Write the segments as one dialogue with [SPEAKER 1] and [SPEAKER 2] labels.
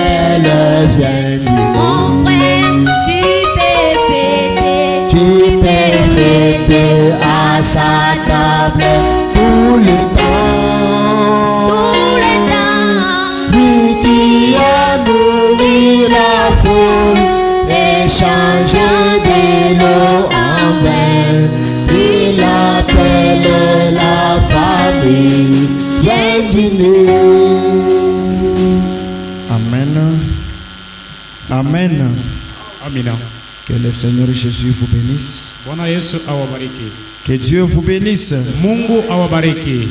[SPEAKER 1] appelle viens dîner.
[SPEAKER 2] Mon frère,
[SPEAKER 1] Tu peux fêter à sa table tout le temps.
[SPEAKER 2] tout le temps.
[SPEAKER 1] Lui qui a nourri la foule, échange de l'eau en vin. Il appelle la famille, viens dîner.
[SPEAKER 3] Amen. Amen.
[SPEAKER 4] Amina.
[SPEAKER 3] Que le Seigneur Jésus vous bénisse.
[SPEAKER 4] Bwana Yesu awabariki.
[SPEAKER 3] Que Dieu vous bénisse.
[SPEAKER 4] Mungu awabariki.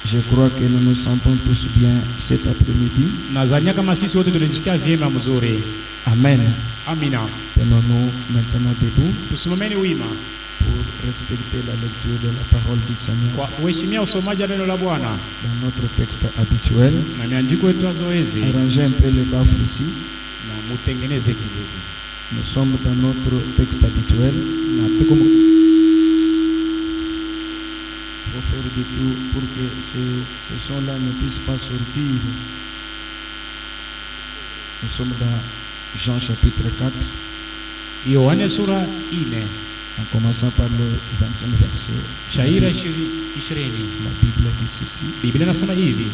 [SPEAKER 3] Je crois que nous nous sentons tous bien cet après-midi.
[SPEAKER 4] Nadhania kama sisi wote tunajisikia vyema mzuri.
[SPEAKER 3] Amen.
[SPEAKER 4] Amina.
[SPEAKER 3] Tenons-nous maintenant debout
[SPEAKER 4] Tusimameni wima
[SPEAKER 3] pour respecter la lecture de la parole du Seigneur
[SPEAKER 4] kwa kuheshimia usomaji wa neno la Bwana
[SPEAKER 3] dans notre texte habituel.
[SPEAKER 4] na miandiko yetu ya zoezi,
[SPEAKER 3] Arrangez un peu les baffles ici.
[SPEAKER 4] na mutengeneze kidogo.
[SPEAKER 3] Nous sommes dans notre texte habituel.
[SPEAKER 4] Na tuko
[SPEAKER 3] Il faut faire du tout pour que ces sons-là ne puissent pas sortir. Nous sommes dans Jean chapitre 4,
[SPEAKER 4] Yohane sura 4
[SPEAKER 3] en commençant par le 25 verset.
[SPEAKER 4] shairi 20.
[SPEAKER 3] La Bible dit ceci:
[SPEAKER 4] Biblia inasema hivi: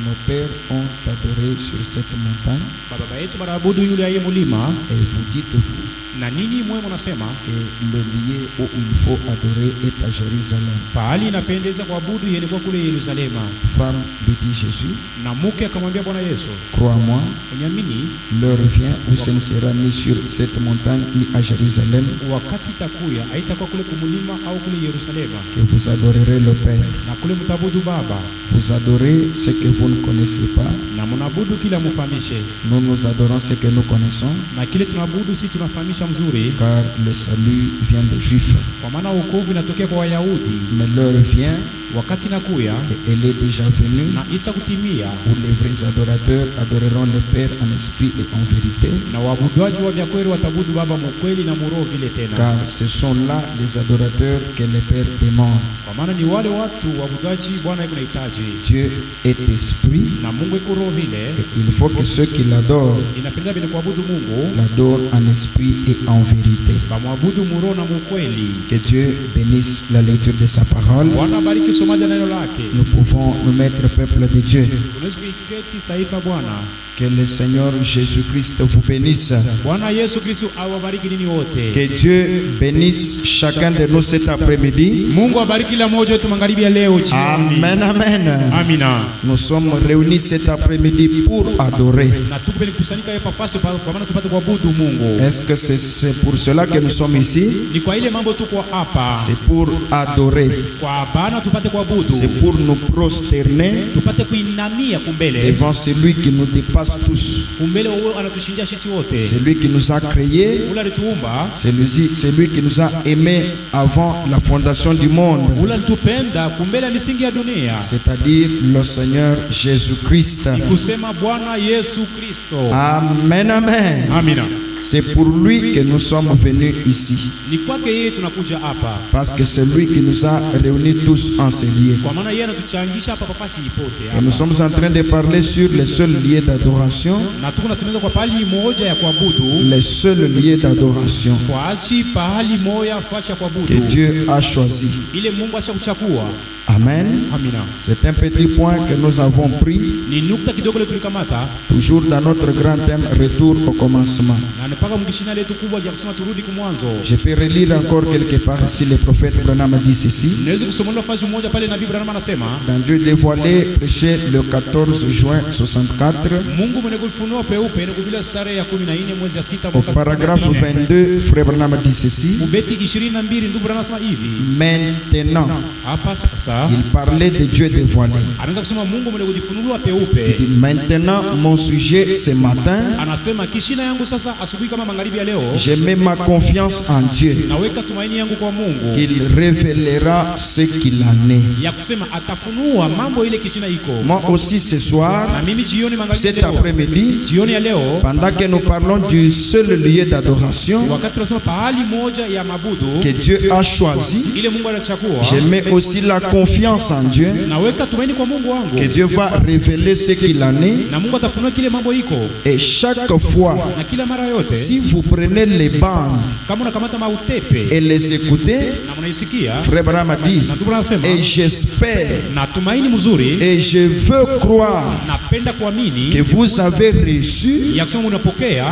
[SPEAKER 3] nos pères ont adoré sur cette montagne,
[SPEAKER 4] baba yetu wanaabudu yule aliye mulima,
[SPEAKER 3] et vous dites-vous
[SPEAKER 4] na ninyi mwe mnasema
[SPEAKER 3] que le lieu où il faut adorer est à Jérusalem.
[SPEAKER 4] pahali inapendeza kuabudu yeye kwa kule Yerusalema.
[SPEAKER 3] Femme, lui dit Jésus,
[SPEAKER 4] Na mke akamwambia Bwana Yesu,
[SPEAKER 3] crois-moi,
[SPEAKER 4] uniamini,
[SPEAKER 3] l'heure vient où ce ne sera ni sur cette montagne ni à Jérusalem
[SPEAKER 4] wakati itakuya haitakuwa kule kumulima au kule Yerusalema,
[SPEAKER 3] que vous adorerez le Père.
[SPEAKER 4] na kule mtabudu Baba,
[SPEAKER 3] Vous adorez ce que vous ne connaissez pas.
[SPEAKER 4] na mnabudu kila mfahamishe,
[SPEAKER 3] Nous nous adorons ce que nous connaissons,
[SPEAKER 4] na kile tunabudu si tunafahamisha mzuri,
[SPEAKER 3] car le salut vient des Juifs.
[SPEAKER 4] kwa maana wokovu inatokea kwa Wayahudi.
[SPEAKER 3] Mais l'heure vient,
[SPEAKER 4] Wakati inakuya
[SPEAKER 3] et elle est déjà venue,
[SPEAKER 4] na isa kutimia,
[SPEAKER 3] où les vrais adorateurs adoreront le Père en esprit et en vérité,
[SPEAKER 4] na waabuduaji wa vya kweli watabudu Baba mkweli na muroho vile tena,
[SPEAKER 3] car ce sont là les adorateurs que le Père demande.
[SPEAKER 4] kwa maana ni wale watu waabuduaji Bwana yuko nahitaji,
[SPEAKER 3] Dieu est esprit,
[SPEAKER 4] na Mungu yuko roho vile.
[SPEAKER 3] et il faut que ceux qui l'adorent
[SPEAKER 4] Inapenda vile kuabudu Mungu
[SPEAKER 3] l'adorent en esprit et en vérité.
[SPEAKER 4] bamwabudu muroho na mukweli.
[SPEAKER 3] Que Dieu bénisse la lecture de sa parole.
[SPEAKER 4] Bwana bariki usomaji wa neno lake.
[SPEAKER 3] Nous pouvons nous mettre peuple de Dieu.
[SPEAKER 4] Tunaweza kuiketi saifa Bwana.
[SPEAKER 3] Que le Seigneur Jésus-Christ vous bénisse.
[SPEAKER 4] Bwana Yesu Kristo awabariki nini wote.
[SPEAKER 3] Que Dieu bénisse chacun de nous cet après-midi.
[SPEAKER 4] Mungu abariki kila mmoja wetu magharibi ya leo jioni.
[SPEAKER 3] Amen, amen.
[SPEAKER 4] Amina.
[SPEAKER 3] Nous sommes réunis cet après-midi pour adorer.
[SPEAKER 4] Na tupe nikusanyika hapa fasi kwa maana tupate kuabudu Mungu.
[SPEAKER 3] Est-ce que c'est pour cela que nous sommes ici?
[SPEAKER 4] Ni kwa ile mambo tuko hapa.
[SPEAKER 3] C'est pour adorer.
[SPEAKER 4] Kwa Bwana tupate kuabudu.
[SPEAKER 3] C'est pour nous prosterner
[SPEAKER 4] Tupate kuinamia kumbele.
[SPEAKER 3] devant celui qui nous dépasse tous.
[SPEAKER 4] Kumbele wao anatushindia sisi wote.
[SPEAKER 3] Celui qui nous a créés.
[SPEAKER 4] Ule alituumba.
[SPEAKER 3] Celui qui nous a aimés avant la fondation du monde.
[SPEAKER 4] Ule alitupenda kumbele misingi ya dunia.
[SPEAKER 3] C'est-à-dire le Seigneur Jésus-Christ.
[SPEAKER 4] Kusema Bwana Yesu Kristo.
[SPEAKER 3] Amen, amen.
[SPEAKER 4] Amina.
[SPEAKER 3] C'est pour lui que nous sommes venus ici.
[SPEAKER 4] Ni kwake yeye tunakuja hapa.
[SPEAKER 3] Parce que c'est lui qui nous a réunis tous en ces lieux.
[SPEAKER 4] Kwa maana yeye anatuchangisha hapa kwa fasi ipote
[SPEAKER 3] Et
[SPEAKER 4] hapa.
[SPEAKER 3] nous sommes en train de parler sur les seuls lieux d'adoration.
[SPEAKER 4] Na tuko nasemeza kwa pahali moja ya kuabudu.
[SPEAKER 3] Les seuls lieux d'adoration
[SPEAKER 4] Fasi pahali moja fasi ya kuabudu.
[SPEAKER 3] que Dieu a choisi.
[SPEAKER 4] Ile Mungu ashakuchagua.
[SPEAKER 3] Amen.
[SPEAKER 4] Amina.
[SPEAKER 3] C'est un petit point que nous avons pris,
[SPEAKER 4] Ni nukta kidogo ile tulikamata
[SPEAKER 3] toujours dans notre grand thème, retour au commencement.
[SPEAKER 4] na mpaka mkishina letu kubwa ya kusema turudi kumwanzo.
[SPEAKER 3] Je peux relire encore quelque part si le prophète Branham dit ceci.
[SPEAKER 4] Naweza kusoma nafasi moja pale nabii Branham anasema
[SPEAKER 3] Dans Dieu dévoilé, prêché le 14 juin 64,
[SPEAKER 4] Mungu mwenye kufunua peupe ni kubila starehe ya 14 mwezi ya 6
[SPEAKER 3] au
[SPEAKER 4] mwaka
[SPEAKER 3] paragraphe 22, frère Branham dit ceci.
[SPEAKER 4] ubeti 22 ndugu Branham anasema hivi.
[SPEAKER 3] Maintenant,
[SPEAKER 4] Hapa sasa
[SPEAKER 3] il parlait de Dieu dévoilé.
[SPEAKER 4] anaanza kusema Mungu mwenye kujifunua
[SPEAKER 3] Il
[SPEAKER 4] peupe.
[SPEAKER 3] dit, maintenant, mon sujet ce matin,
[SPEAKER 4] Anasema kishina yangu sasa asubuhi kama magharibi ya leo,
[SPEAKER 3] je mets ma confiance en Dieu,
[SPEAKER 4] naweka tumaini yangu kwa Mungu
[SPEAKER 3] qu'il révélera ce qu'il en est.
[SPEAKER 4] ya kusema atafunua mambo ile kishina iko.
[SPEAKER 3] Moi aussi ce soir,
[SPEAKER 4] Na mimi jioni magharibi
[SPEAKER 3] cet
[SPEAKER 4] ya leo,
[SPEAKER 3] après-midi,
[SPEAKER 4] jioni ya leo,
[SPEAKER 3] pendant que nous parlons du seul lieu d'adoration
[SPEAKER 4] wakati tunasema pahali moja ya mabudu
[SPEAKER 3] que Dieu a choisi,
[SPEAKER 4] ile Mungu anachagua,
[SPEAKER 3] je mets aussi la confiance en Dieu,
[SPEAKER 4] naweka tumaini kwa Mungu wangu,
[SPEAKER 3] que Dieu va révéler ce qu'il en est.
[SPEAKER 4] na Mungu atafunua kile mambo iko.
[SPEAKER 3] Et chaque fois,
[SPEAKER 4] Na kila mara yote
[SPEAKER 3] si vous prenez les bandes
[SPEAKER 4] kama unakamata mautepe
[SPEAKER 3] et les écoutez,
[SPEAKER 4] na mnaisikia,
[SPEAKER 3] Frère Branham a dit,
[SPEAKER 4] na tupo nasema
[SPEAKER 3] et j'espère
[SPEAKER 4] na tumaini mzuri,
[SPEAKER 3] et je veux croire
[SPEAKER 4] napenda kuamini
[SPEAKER 3] que vous avez reçu
[SPEAKER 4] ya kusema unapokea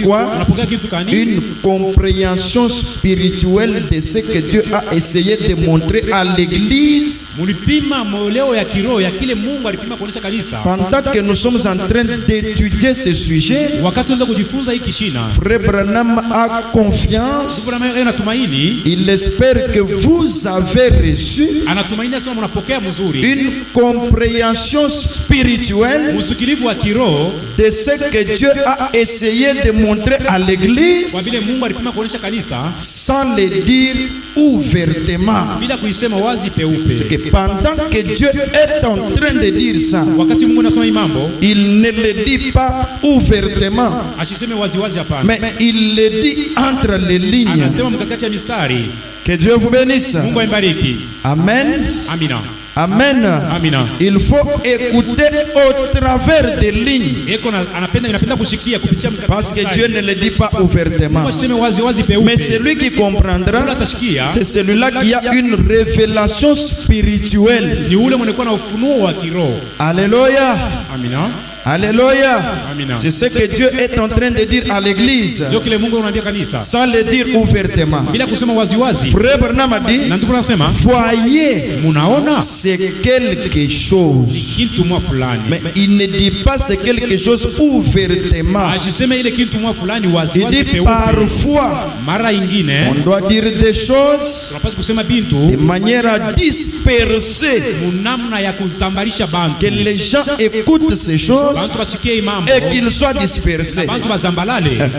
[SPEAKER 3] quoi?
[SPEAKER 4] unapokea kitu gani?
[SPEAKER 3] Une compréhension spirituelle de ce que Dieu a essayé de montrer à l'église
[SPEAKER 4] Mulipima maoleo ya kiroho ya kile Mungu alipima kuonesha kanisa.
[SPEAKER 3] pendant que nous sommes en train d'étudier ce sujet.
[SPEAKER 4] Wakati tunaanza kujifunza hii kishina,
[SPEAKER 3] Frère Branham a confiance,
[SPEAKER 4] Mungu anatumaini,
[SPEAKER 3] il espère que vous avez reçu
[SPEAKER 4] anatumaini sana mnapokea mzuri
[SPEAKER 3] une compréhension spirituelle
[SPEAKER 4] usikilivu wa kiroho
[SPEAKER 3] de ce que Dieu a essayé de montrer à
[SPEAKER 4] kwa
[SPEAKER 3] l'église
[SPEAKER 4] vile Mungu alipima kuonesha kanisa
[SPEAKER 3] sans le dire ouvertement.
[SPEAKER 4] bila kuisema wazi peupe.
[SPEAKER 3] Que pendant que Dieu est en train de dire ça,
[SPEAKER 4] Wakati Mungu anasema hii mambo,
[SPEAKER 3] il ne le dit pas ouvertement,
[SPEAKER 4] asiseme wazi wazi, hapana,
[SPEAKER 3] mais il le dit entre les lignes.
[SPEAKER 4] anasema mkakati ya mistari.
[SPEAKER 3] Que Dieu vous bénisse.
[SPEAKER 4] Mungu aibariki.
[SPEAKER 3] Amen.
[SPEAKER 4] Amina.
[SPEAKER 3] Amen.
[SPEAKER 4] Amina.
[SPEAKER 3] Il faut écouter au travers des lignes.
[SPEAKER 4] Eko inapenda kushikia kupitia mkakati.
[SPEAKER 3] Parce que Dieu ne le dit pas ouvertement.
[SPEAKER 4] Mungu asiseme wazi wazi peupe.
[SPEAKER 3] Mais celui qui comprendra,
[SPEAKER 4] Yule atashikia,
[SPEAKER 3] c'est celui-là qui a une révélation spirituelle.
[SPEAKER 4] ni ule mwenye kuwa na ufunuo wa kiroho.
[SPEAKER 3] Alléluia.
[SPEAKER 4] Amina.
[SPEAKER 3] Alléluia.
[SPEAKER 4] Amina.
[SPEAKER 3] C'est ce que Dieu est en train de dire à l'église,
[SPEAKER 4] Sio kile Mungu anaambia kanisa
[SPEAKER 3] sans le dire ouvertement.
[SPEAKER 4] bila kusema wazi wazi.
[SPEAKER 3] Frère Branham a dit,
[SPEAKER 4] Na ndugu nasema,
[SPEAKER 3] voyez,
[SPEAKER 4] munaona
[SPEAKER 3] c'est quelque chose.
[SPEAKER 4] kitu mwa fulani.
[SPEAKER 3] Mais il ne dit pas c'est quelque chose ouvertement.
[SPEAKER 4] Asiseme ile kitu mwa fulani wazi
[SPEAKER 3] Il
[SPEAKER 4] wazi
[SPEAKER 3] dit
[SPEAKER 4] peupe.
[SPEAKER 3] parfois,
[SPEAKER 4] Mara ingine
[SPEAKER 3] on doit dire des choses
[SPEAKER 4] tunapaswa kusema
[SPEAKER 3] de
[SPEAKER 4] bintu
[SPEAKER 3] manière à disperser,
[SPEAKER 4] munamna ya kuzambarisha bantu.
[SPEAKER 3] que les gens écoutent ces choses
[SPEAKER 4] Bantu basikie imambo
[SPEAKER 3] et qu'ils soient dispersés.
[SPEAKER 4] bantu bazambalale.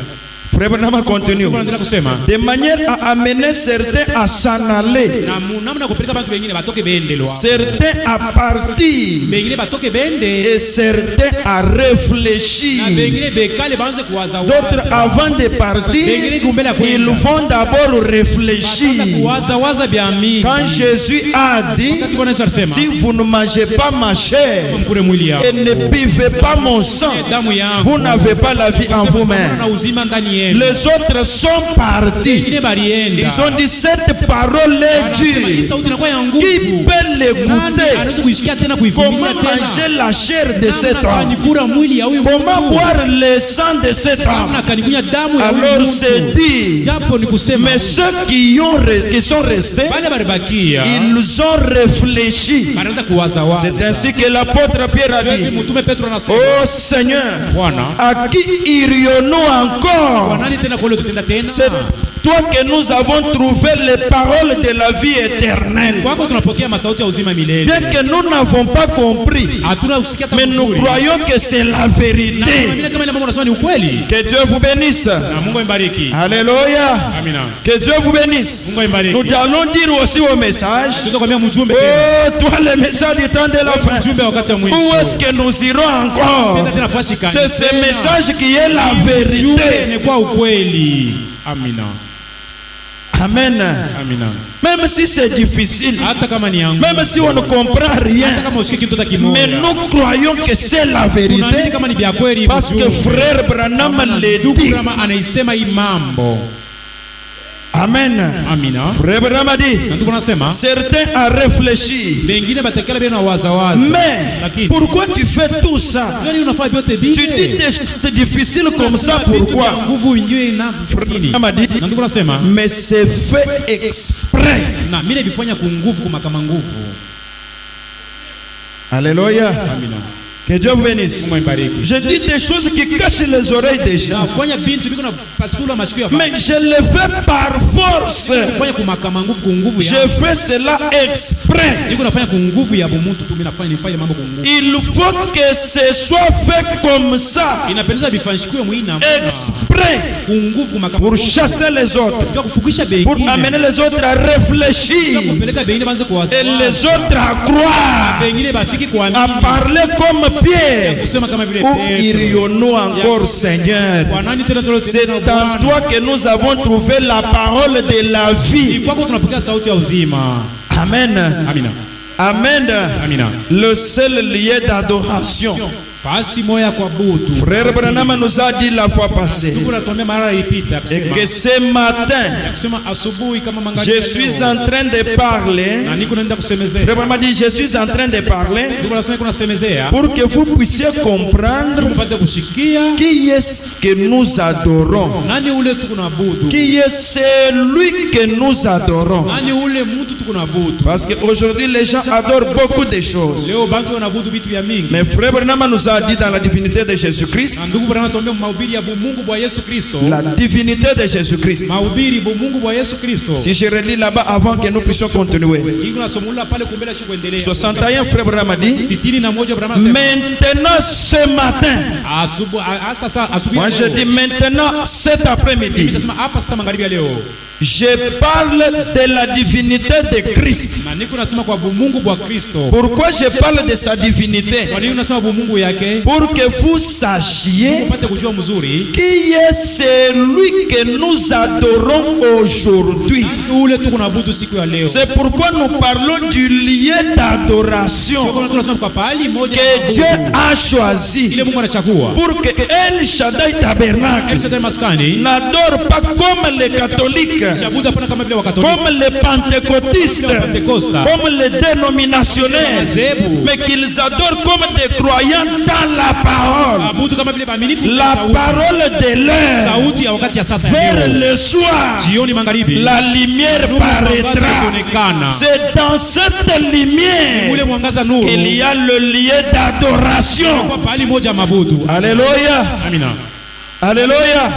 [SPEAKER 3] Frère Branham continue.
[SPEAKER 4] Mungu anaendelea kusema
[SPEAKER 3] De manière à amener certains à s'en aller,
[SPEAKER 4] na munamna kupeleka bantu wengine batoke bende lo.
[SPEAKER 3] certains à partir
[SPEAKER 4] Bengine batoke bende
[SPEAKER 3] et certains à
[SPEAKER 4] na
[SPEAKER 3] réfléchir.
[SPEAKER 4] bengine bekale baanze kuwaza
[SPEAKER 3] D'autres,
[SPEAKER 4] waza.
[SPEAKER 3] avant de partir,
[SPEAKER 4] Bengine kumbele
[SPEAKER 3] ils
[SPEAKER 4] kwenda.
[SPEAKER 3] vont d'abord
[SPEAKER 4] Bataanza
[SPEAKER 3] réfléchir.
[SPEAKER 4] kuwaza waza bya mingi.
[SPEAKER 3] Quand Jésus a dit,
[SPEAKER 4] Wakati Bwana Yesu alisema
[SPEAKER 3] si vous ne mangez pas ma chair
[SPEAKER 4] mkule mwili yao
[SPEAKER 3] et ne buvez pas mon sang,
[SPEAKER 4] damu yangu
[SPEAKER 3] vous n'avez pas la vie en
[SPEAKER 4] na
[SPEAKER 3] vous-même.
[SPEAKER 4] uzima ndani yenu.
[SPEAKER 3] Les autres sont partis.
[SPEAKER 4] Bengine balienda.
[SPEAKER 3] Ils ont dit, cette parole est
[SPEAKER 4] Wanasema, hii
[SPEAKER 3] dure.
[SPEAKER 4] sauti inakuwa ya
[SPEAKER 3] Qui
[SPEAKER 4] nguvu.
[SPEAKER 3] peut
[SPEAKER 4] Nani
[SPEAKER 3] l'écouter?
[SPEAKER 4] anaweza kuisikia tena kuivumilia
[SPEAKER 3] Comment
[SPEAKER 4] tena?
[SPEAKER 3] manger la chair de cet
[SPEAKER 4] Namna
[SPEAKER 3] homme?
[SPEAKER 4] kanikula mwili ya huyu
[SPEAKER 3] Comment
[SPEAKER 4] mtu.
[SPEAKER 3] boire le sang de cet homme?
[SPEAKER 4] Namna kanikunya damu ya huyu
[SPEAKER 3] Alors c'est
[SPEAKER 4] mtu.
[SPEAKER 3] dit,
[SPEAKER 4] Japo ni kusema
[SPEAKER 3] mais ceux qui sont restés,
[SPEAKER 4] wale balibakia
[SPEAKER 3] ils ont réfléchi.
[SPEAKER 4] wanaanza kuwaza waza.
[SPEAKER 3] C'est ainsi que l'apôtre Pierre a
[SPEAKER 4] Hivi
[SPEAKER 3] dit,
[SPEAKER 4] mtume Petro anasema,
[SPEAKER 3] oh Seigneur,
[SPEAKER 4] Bwana,
[SPEAKER 3] à qui irions-nous encore?
[SPEAKER 4] kwa nani tena kule tutenda tena?
[SPEAKER 3] C'est toi que nous avons trouvé les paroles de la vie éternelle.
[SPEAKER 4] Kwako tunapokea masauti ya uzima milele.
[SPEAKER 3] Bien que nous n'avons pas compris,
[SPEAKER 4] Hatuna kusikia hata
[SPEAKER 3] mais nous
[SPEAKER 4] vizuri.
[SPEAKER 3] croyons que c'est la
[SPEAKER 4] Na
[SPEAKER 3] vérité.
[SPEAKER 4] tunaamini kama ile mambo unasema ni ukweli.
[SPEAKER 3] Que Dieu vous bénisse.
[SPEAKER 4] Na Mungu aibariki.
[SPEAKER 3] Alléluia.
[SPEAKER 4] Amina.
[SPEAKER 3] Que Dieu vous bénisse.
[SPEAKER 4] Mungu aibariki.
[SPEAKER 3] Nous allons dire aussi au message,
[SPEAKER 4] Tutakwambia mjumbe tena.
[SPEAKER 3] oh, toi le message du temps de la fin.
[SPEAKER 4] Mjumbe wakati wa mwisho.
[SPEAKER 3] Où est-ce que nous irons encore?
[SPEAKER 4] Tenda tena fashi kanisa.
[SPEAKER 3] C'est ce message qui est la
[SPEAKER 4] Mjumbe
[SPEAKER 3] vérité.
[SPEAKER 4] ni kwa ukweli. Amina.
[SPEAKER 3] Amen.
[SPEAKER 4] Amina.
[SPEAKER 3] Même si c'est difficile,
[SPEAKER 4] Hata kama ni yangu.
[SPEAKER 3] même si on ne comprend
[SPEAKER 4] Hata
[SPEAKER 3] rien,
[SPEAKER 4] kama usikie kitu hata
[SPEAKER 3] mais
[SPEAKER 4] kimoja.
[SPEAKER 3] nous croyons que c'est la
[SPEAKER 4] Tunaamini
[SPEAKER 3] vérité
[SPEAKER 4] kama ni vya kweli.
[SPEAKER 3] parce que frère Branham le dit.
[SPEAKER 4] Kama anaisema hii mambo.
[SPEAKER 3] Amen.
[SPEAKER 4] Amina.
[SPEAKER 3] Frère Branham a dit,
[SPEAKER 4] Na ndugu nasema
[SPEAKER 3] certains à réfléchir.
[SPEAKER 4] bengine batakala bena waza waza.
[SPEAKER 3] Mais
[SPEAKER 4] Lakini
[SPEAKER 3] pourquoi tu fais tout ça?
[SPEAKER 4] Joni unafaa vyote
[SPEAKER 3] Tu dis
[SPEAKER 4] bile.
[SPEAKER 3] des choses difficiles comme ça,
[SPEAKER 4] Unasema vitu vya
[SPEAKER 3] pourquoi?
[SPEAKER 4] nguvu ingie na nini?
[SPEAKER 3] Branham a dit,
[SPEAKER 4] Na ndugu nasema
[SPEAKER 3] mais c'est fait exprès.
[SPEAKER 4] na mimi nilifanya kwa nguvu kwa kama nguvu.
[SPEAKER 3] Alléluia.
[SPEAKER 4] Amina.
[SPEAKER 3] Que Dieu vous bénisse.
[SPEAKER 4] Mungu ambariki.
[SPEAKER 3] Je dis des choses qui cachent les oreilles des gens.
[SPEAKER 4] Nafanya bintu biko na pasula masikio ya
[SPEAKER 3] Mais je le fais par force.
[SPEAKER 4] nafanya kumakama nguvu kwa nguvu ya.
[SPEAKER 3] Je fais cela exprès.
[SPEAKER 4] Niko nafanya kwa nguvu ya bumuntu tu, mimi nifanye mambo kwa nguvu.
[SPEAKER 3] Il faut que ce soit fait comme ça.
[SPEAKER 4] Inapendeza bifanyishwe muina
[SPEAKER 3] Exprès.
[SPEAKER 4] kwa nguvu kumakama.
[SPEAKER 3] Pour chasser les autres.
[SPEAKER 4] Ndio kufukisha bei.
[SPEAKER 3] Pour amener les autres à réfléchir.
[SPEAKER 4] Kupeleka bei banze kwa
[SPEAKER 3] Et les autres à croire.
[SPEAKER 4] Wengine bafiki kwa
[SPEAKER 3] À parler comme Pierre.
[SPEAKER 4] kusema kama vile
[SPEAKER 3] Où irions-nous encore, Seigneur? C'est en toi que nous avons trouvé la parole de la vie.
[SPEAKER 4] kwako tunapokea sauti ya uzima.
[SPEAKER 3] Amen.
[SPEAKER 4] Amina.
[SPEAKER 3] Amen.
[SPEAKER 4] Amina.
[SPEAKER 3] Le seul lieu d'adoration.
[SPEAKER 4] Fasi moya kwa butu.
[SPEAKER 3] Frère Branham nous a dit la fois passée.
[SPEAKER 4] Tuko natuambia mara ilipita
[SPEAKER 3] Et que ce matin,
[SPEAKER 4] kusema asubuhi kama mangazi.
[SPEAKER 3] je suis en train de parler.
[SPEAKER 4] na niko naenda kusemezea.
[SPEAKER 3] Frère Branham dit, je suis en train de parler
[SPEAKER 4] Niko nasema kuna semezea.
[SPEAKER 3] pour que vous puissiez comprendre
[SPEAKER 4] Mpate kushikia.
[SPEAKER 3] qui est-ce que nous adorons.
[SPEAKER 4] Nani ule tuko na butu?
[SPEAKER 3] Qui est celui que nous adorons.
[SPEAKER 4] Nani ule mtu tuko na butu?
[SPEAKER 3] Parce qu'aujourd'hui, les gens adorent beaucoup de choses.
[SPEAKER 4] Leo bantu wana butu vitu vya mingi.
[SPEAKER 3] Mais Frère Branham nous a dit dans la divinité de Jésus-Christ,
[SPEAKER 4] Na ndugu Branham tuambia mahubiri ya Mungu bwa Yesu Kristo.
[SPEAKER 3] la divinité de Jésus-Christ.
[SPEAKER 4] Mahubiri bu Mungu bwa Yesu Kristo.
[SPEAKER 3] Si je relis là-bas avant que nous puissions continuer.
[SPEAKER 4] Iko nasomula pale kumbele shi kuendelea.
[SPEAKER 3] 61, Frère Branham a dit,
[SPEAKER 4] 61 Branham sema.
[SPEAKER 3] maintenant ce matin,
[SPEAKER 4] Asubuhi sasa asubuhi.
[SPEAKER 3] moi je dis maintenant cet après-midi,
[SPEAKER 4] Nitasema hapa sasa magharibi ya leo.
[SPEAKER 3] je parle de la divinité de Christ.
[SPEAKER 4] Na niko nasema kwa Mungu bwa Kristo.
[SPEAKER 3] Pourquoi je parle de sa divinité?
[SPEAKER 4] Kwa nini unasema bu Mungu yake?
[SPEAKER 3] Pour que vous sachiez
[SPEAKER 4] Upate kujua mzuri.
[SPEAKER 3] qui est celui que nous adorons aujourd'hui.
[SPEAKER 4] Ule tuko na butu siku ya leo.
[SPEAKER 3] C'est pourquoi nous parlons du lieu d'adoration
[SPEAKER 4] Kwa tunasema kwa pali moja
[SPEAKER 3] que Dieu a choisi
[SPEAKER 4] ile Mungu anachagua.
[SPEAKER 3] pour que El Shaddai Tabernacle
[SPEAKER 4] Elsa maskani.
[SPEAKER 3] n'adore pas comme les catholiques,
[SPEAKER 4] Shabuda pana kama vile wakatoliki.
[SPEAKER 3] comme les pentecôtistes, comme les dénominationnels, mais qu'ils adorent comme des croyants dans la parole.
[SPEAKER 4] Abudu kama vile baaminifu.
[SPEAKER 3] La parole de l'heure.
[SPEAKER 4] Sauti ya wakati ya sasa.
[SPEAKER 3] Vers le soir,
[SPEAKER 4] Jioni magharibi.
[SPEAKER 3] la lumière paraîtra. C'est dans cette lumière
[SPEAKER 4] Ule mwangaza nuru.
[SPEAKER 3] qu'il y a le lieu d'adoration.
[SPEAKER 4] Kwa pali moja mabudu.
[SPEAKER 3] Alléluia.
[SPEAKER 4] Amina.
[SPEAKER 3] Alléluia.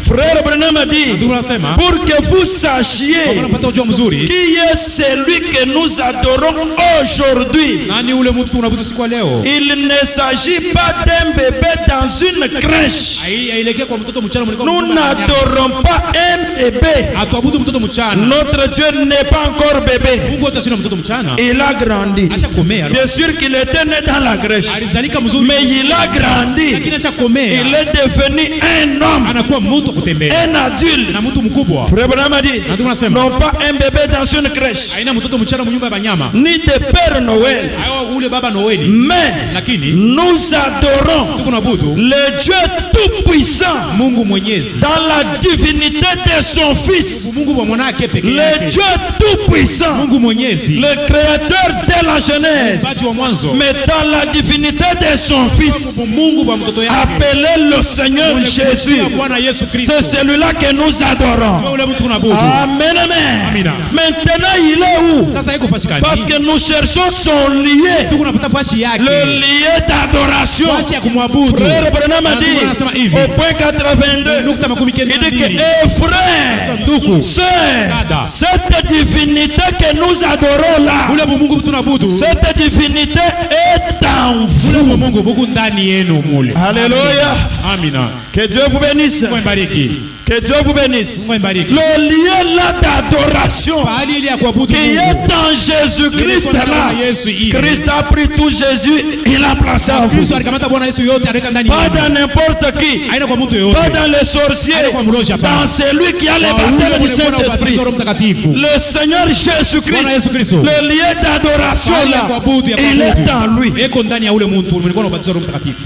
[SPEAKER 3] Frère Branham a dit,
[SPEAKER 4] Ndugu anasema.
[SPEAKER 3] pour que vous sachiez
[SPEAKER 4] Unapata ujio mzuri.
[SPEAKER 3] qui est celui que nous adorons aujourd'hui.
[SPEAKER 4] Nani ule mtu tunabudu siku ya leo?
[SPEAKER 3] Il ne s'agit pas d'un bébé dans une crèche.
[SPEAKER 4] Ailekea kwa mtoto mchana mlikuwa.
[SPEAKER 3] Nous n'adorons pas un bébé.
[SPEAKER 4] Atuabudu mtoto mchana.
[SPEAKER 3] Notre Dieu n'est pas encore bébé.
[SPEAKER 4] Mungu atashinda mtoto mchana.
[SPEAKER 3] Il a grandi.
[SPEAKER 4] Ashakomea.
[SPEAKER 3] Bien sûr qu'il était né dans la crèche,
[SPEAKER 4] Alizalika mzuri.
[SPEAKER 3] mais il a grandi.
[SPEAKER 4] Lakini ashakomea.
[SPEAKER 3] Il est devenu un homme,
[SPEAKER 4] Anakuwa mtu kutembea.
[SPEAKER 3] un adulte.
[SPEAKER 4] Na mtu mkubwa.
[SPEAKER 3] Frère Branham a dit,
[SPEAKER 4] Na tunasema.
[SPEAKER 3] non pas un bébé dans une crèche,
[SPEAKER 4] Haina mtoto mchana mnyumba ya banyama.
[SPEAKER 3] ni de Père Noël,
[SPEAKER 4] Hayo ule baba Noeli.
[SPEAKER 3] mais
[SPEAKER 4] Lakini
[SPEAKER 3] nous adorons
[SPEAKER 4] tuko na budu
[SPEAKER 3] le Dieu tout-puissant
[SPEAKER 4] Mungu mwenyezi.
[SPEAKER 3] dans la divinité de son Fils,
[SPEAKER 4] Mungu wa mwanake pekee
[SPEAKER 3] le
[SPEAKER 4] yake.
[SPEAKER 3] Dieu tout-puissant,
[SPEAKER 4] Mungu mwenyezi.
[SPEAKER 3] le créateur de la Genèse,
[SPEAKER 4] Mpaji wa mwanzo.
[SPEAKER 3] mais dans la divinité de son Fils,
[SPEAKER 4] Mungu wa mtoto yake.
[SPEAKER 3] appelé le Seigneur Jésus.
[SPEAKER 4] Bwana Yesu Kristo.
[SPEAKER 3] C'est celui-là que nous adorons.
[SPEAKER 4] Ule mtu tunabudu.
[SPEAKER 3] Amen, amen.
[SPEAKER 4] Amina.
[SPEAKER 3] Maintenant, il est où?
[SPEAKER 4] Sasa iko fashikani.
[SPEAKER 3] Parce que nous cherchons son lieu,
[SPEAKER 4] tuko nafuta fashi yake.
[SPEAKER 3] le lieu d'adoration.
[SPEAKER 4] Fashi ya kumwabudu.
[SPEAKER 3] Frère Branham a
[SPEAKER 4] Na Mungu anasema
[SPEAKER 3] dit
[SPEAKER 4] hivi.
[SPEAKER 3] au point 82,
[SPEAKER 4] Nukta makumi kenda
[SPEAKER 3] il
[SPEAKER 4] na
[SPEAKER 3] dit que,
[SPEAKER 4] mbili.
[SPEAKER 3] frère,
[SPEAKER 4] Ndugu.
[SPEAKER 3] sœur, cette divinité que nous adorons là,
[SPEAKER 4] Ule Mungu tunabudu.
[SPEAKER 3] cette divinité est en
[SPEAKER 4] Ule
[SPEAKER 3] vous.
[SPEAKER 4] Mungu Mungu ndani yenu mule.
[SPEAKER 3] Alléluia.
[SPEAKER 4] Amina.
[SPEAKER 3] Que Dieu vous bénisse.
[SPEAKER 4] Mungu mbariki.
[SPEAKER 3] Que Dieu vous bénisse.
[SPEAKER 4] Mungu mbariki.
[SPEAKER 3] Le lieu là d'adoration
[SPEAKER 4] Pahali ile ya kuabudu
[SPEAKER 3] qui
[SPEAKER 4] Mungu.
[SPEAKER 3] est en Jésus-Christ
[SPEAKER 4] Ilikuwa
[SPEAKER 3] là.
[SPEAKER 4] ndani ya Yesu ile.
[SPEAKER 3] Christ a pris tout Jésus, il a placé en vous.
[SPEAKER 4] Kristo alikamata Bwana Yesu yote aliweka ndani
[SPEAKER 3] Pas
[SPEAKER 4] yenu.
[SPEAKER 3] dans n'importe qui,
[SPEAKER 4] Haina kwa mtu yote.
[SPEAKER 3] pas dans les sorciers,
[SPEAKER 4] Haina kwa mlozi hapana.
[SPEAKER 3] dans celui qui a le
[SPEAKER 4] Kwa ule
[SPEAKER 3] baptême du
[SPEAKER 4] mwenye Bwana
[SPEAKER 3] Saint-Esprit.
[SPEAKER 4] ubatizo Roho Mtakatifu.
[SPEAKER 3] Le Seigneur Jésus-Christ,
[SPEAKER 4] Bwana Yesu Kristo.
[SPEAKER 3] le lieu d'adoration
[SPEAKER 4] Pahali ya
[SPEAKER 3] là,
[SPEAKER 4] kuabudu ya
[SPEAKER 3] il
[SPEAKER 4] kuabudu.
[SPEAKER 3] est en lui.
[SPEAKER 4] Eko ndani ya ule mtu mwenye Bwana ubatizo Roho Mtakatifu.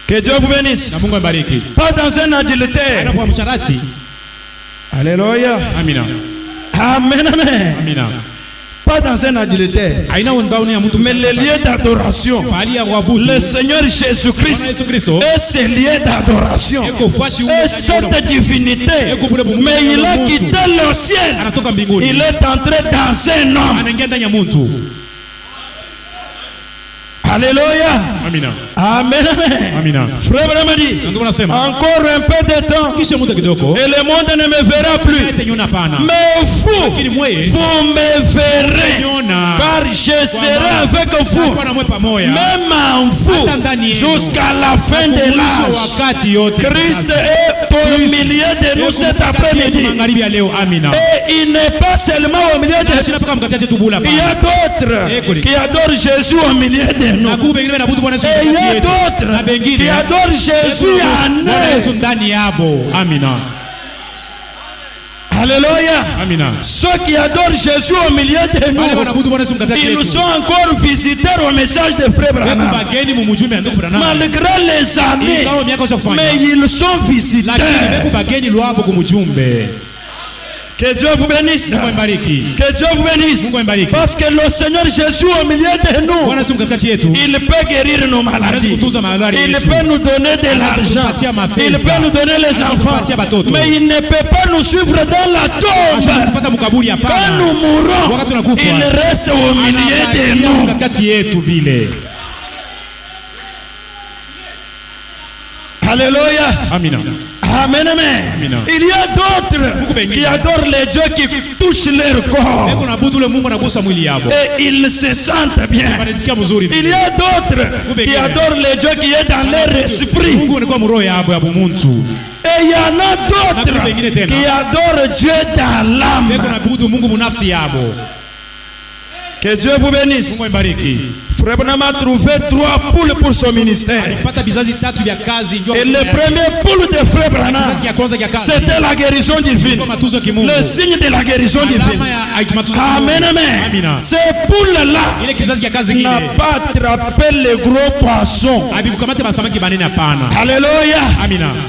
[SPEAKER 3] Que Dieu vous bénisse.
[SPEAKER 4] Na Mungu ambariki.
[SPEAKER 3] Pas dans un
[SPEAKER 4] Haina
[SPEAKER 3] adultère.
[SPEAKER 4] kwa msharati.
[SPEAKER 3] Alléluia.
[SPEAKER 4] Amina.
[SPEAKER 3] Amen, amen.
[SPEAKER 4] Amina.
[SPEAKER 3] Pas dans un adultère.
[SPEAKER 4] Haina ndani ya mtu.
[SPEAKER 3] Mais le lieu d'adoration,
[SPEAKER 4] Pahali ya kuabudu.
[SPEAKER 3] le Seigneur Jésus-Christ
[SPEAKER 4] Bwana Yesu Kristo.
[SPEAKER 3] est ce lieu d'adoration.
[SPEAKER 4] Eko fashi ule
[SPEAKER 3] Et
[SPEAKER 4] ndani ya ule.
[SPEAKER 3] cette divinité,
[SPEAKER 4] Eko bule Mungu.
[SPEAKER 3] mais il a quitté le ciel.
[SPEAKER 4] Anatoka mbinguni.
[SPEAKER 3] Il est entré dans un homme.
[SPEAKER 4] Anaingia ndani ya mtu.
[SPEAKER 3] Alléluia.
[SPEAKER 4] Amina.
[SPEAKER 3] Amen.
[SPEAKER 4] Amina.
[SPEAKER 3] Frère Branham dit,
[SPEAKER 4] Ndio nasema.
[SPEAKER 3] encore un peu de temps
[SPEAKER 4] Kisha muda kidogo.
[SPEAKER 3] et le monde ne me verra plus.
[SPEAKER 4] Nyona pana.
[SPEAKER 3] Mais vous,
[SPEAKER 4] Lakini mweye.
[SPEAKER 3] vous me verrez.
[SPEAKER 4] Nyona.
[SPEAKER 3] Car je serai avec vous.
[SPEAKER 4] Kwa na mwe pamoja.
[SPEAKER 3] Même en vous.
[SPEAKER 4] Hata ndani yenu.
[SPEAKER 3] Jusqu'à la fin de l'âge.
[SPEAKER 4] Wakati yote.
[SPEAKER 3] Christ est au milieu de nous cet après-midi.
[SPEAKER 4] Magharibi ya leo. Amina.
[SPEAKER 3] Et il n'est pas seulement au milieu de nous.
[SPEAKER 4] Mpaka mkati tu bula.
[SPEAKER 3] Il y a d'autres qui adorent Jésus au milieu de nous. Et il y a d'autres qui adorent Jésus en eux.
[SPEAKER 4] Amina.
[SPEAKER 3] Alléluia.
[SPEAKER 4] Amina.
[SPEAKER 3] Ceux qui adorent Jésus au milieu de nous, ils sont encore visiteurs au message de Frère Branham. Malgré les années, mais ils sont visiteurs. Que Dieu vous bénisse. Que Dieu vous bénisse. Parce que le Seigneur Jésus au milieu de nous, il peut guérir nos maladies. Il peut nous donner de l'argent. Il peut nous donner les enfants. Mais il ne peut pas nous suivre dans la tombe. Quand nous mourrons, il reste au milieu de nous. Alléluia.
[SPEAKER 4] Amina.
[SPEAKER 3] Amen, amen. Il y a d'autres qui adorent les dieux qui touchent leur corps. Et ils se sentent bien. Il y a d'autres qui adorent les dieux qui est dans leur esprit. Et il y en a d'autres qui adorent Dieu dans l'âme. Que Dieu vous bénisse. Frère Branham a trouvé 3 poules pour son ministère. Et le premier poule de Frère Branham, c'était la guérison divine. Le signe de la guérison divine. Amen, amen. Ces poules-là n'a pas attrapé les gros poissons. Alléluia.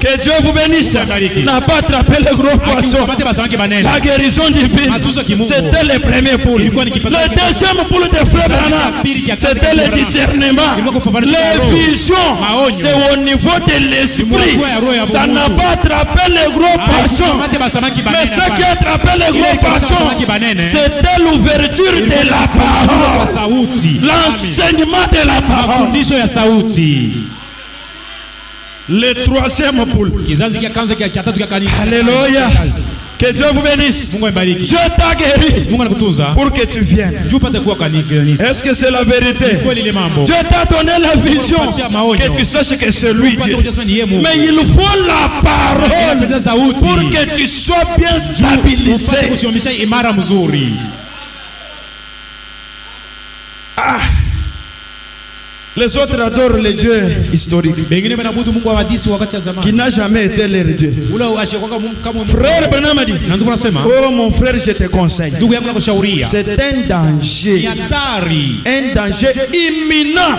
[SPEAKER 3] Que Dieu vous bénisse. N'a pas attrapé les gros poissons. La guérison divine, c'était le premier poule. Le deuxième poule de Frère Branham, c'était le discernement. Les visions, c'est au niveau de l'esprit. Ça n'a pas attrapé les gros poissons. Mais ce qui a attrapé les gros poissons, c'était l'ouverture de la parole. L'enseignement de la parole. Le troisième poule. Alléluia. Que Dieu vous bénisse. Dieu t'a guéri pour que tu viennes. Est-ce que c'est la vérité? Dieu t'a donné la vision que tu saches que c'est lui Dieu. Mais il faut la parole pour que tu sois bien stabilisé. Ah. Les autres adorent les dieux historiques qui n'a jamais été leur Dieu. Frère Branham a dit, oh mon frère, je te conseille, c'est un danger imminent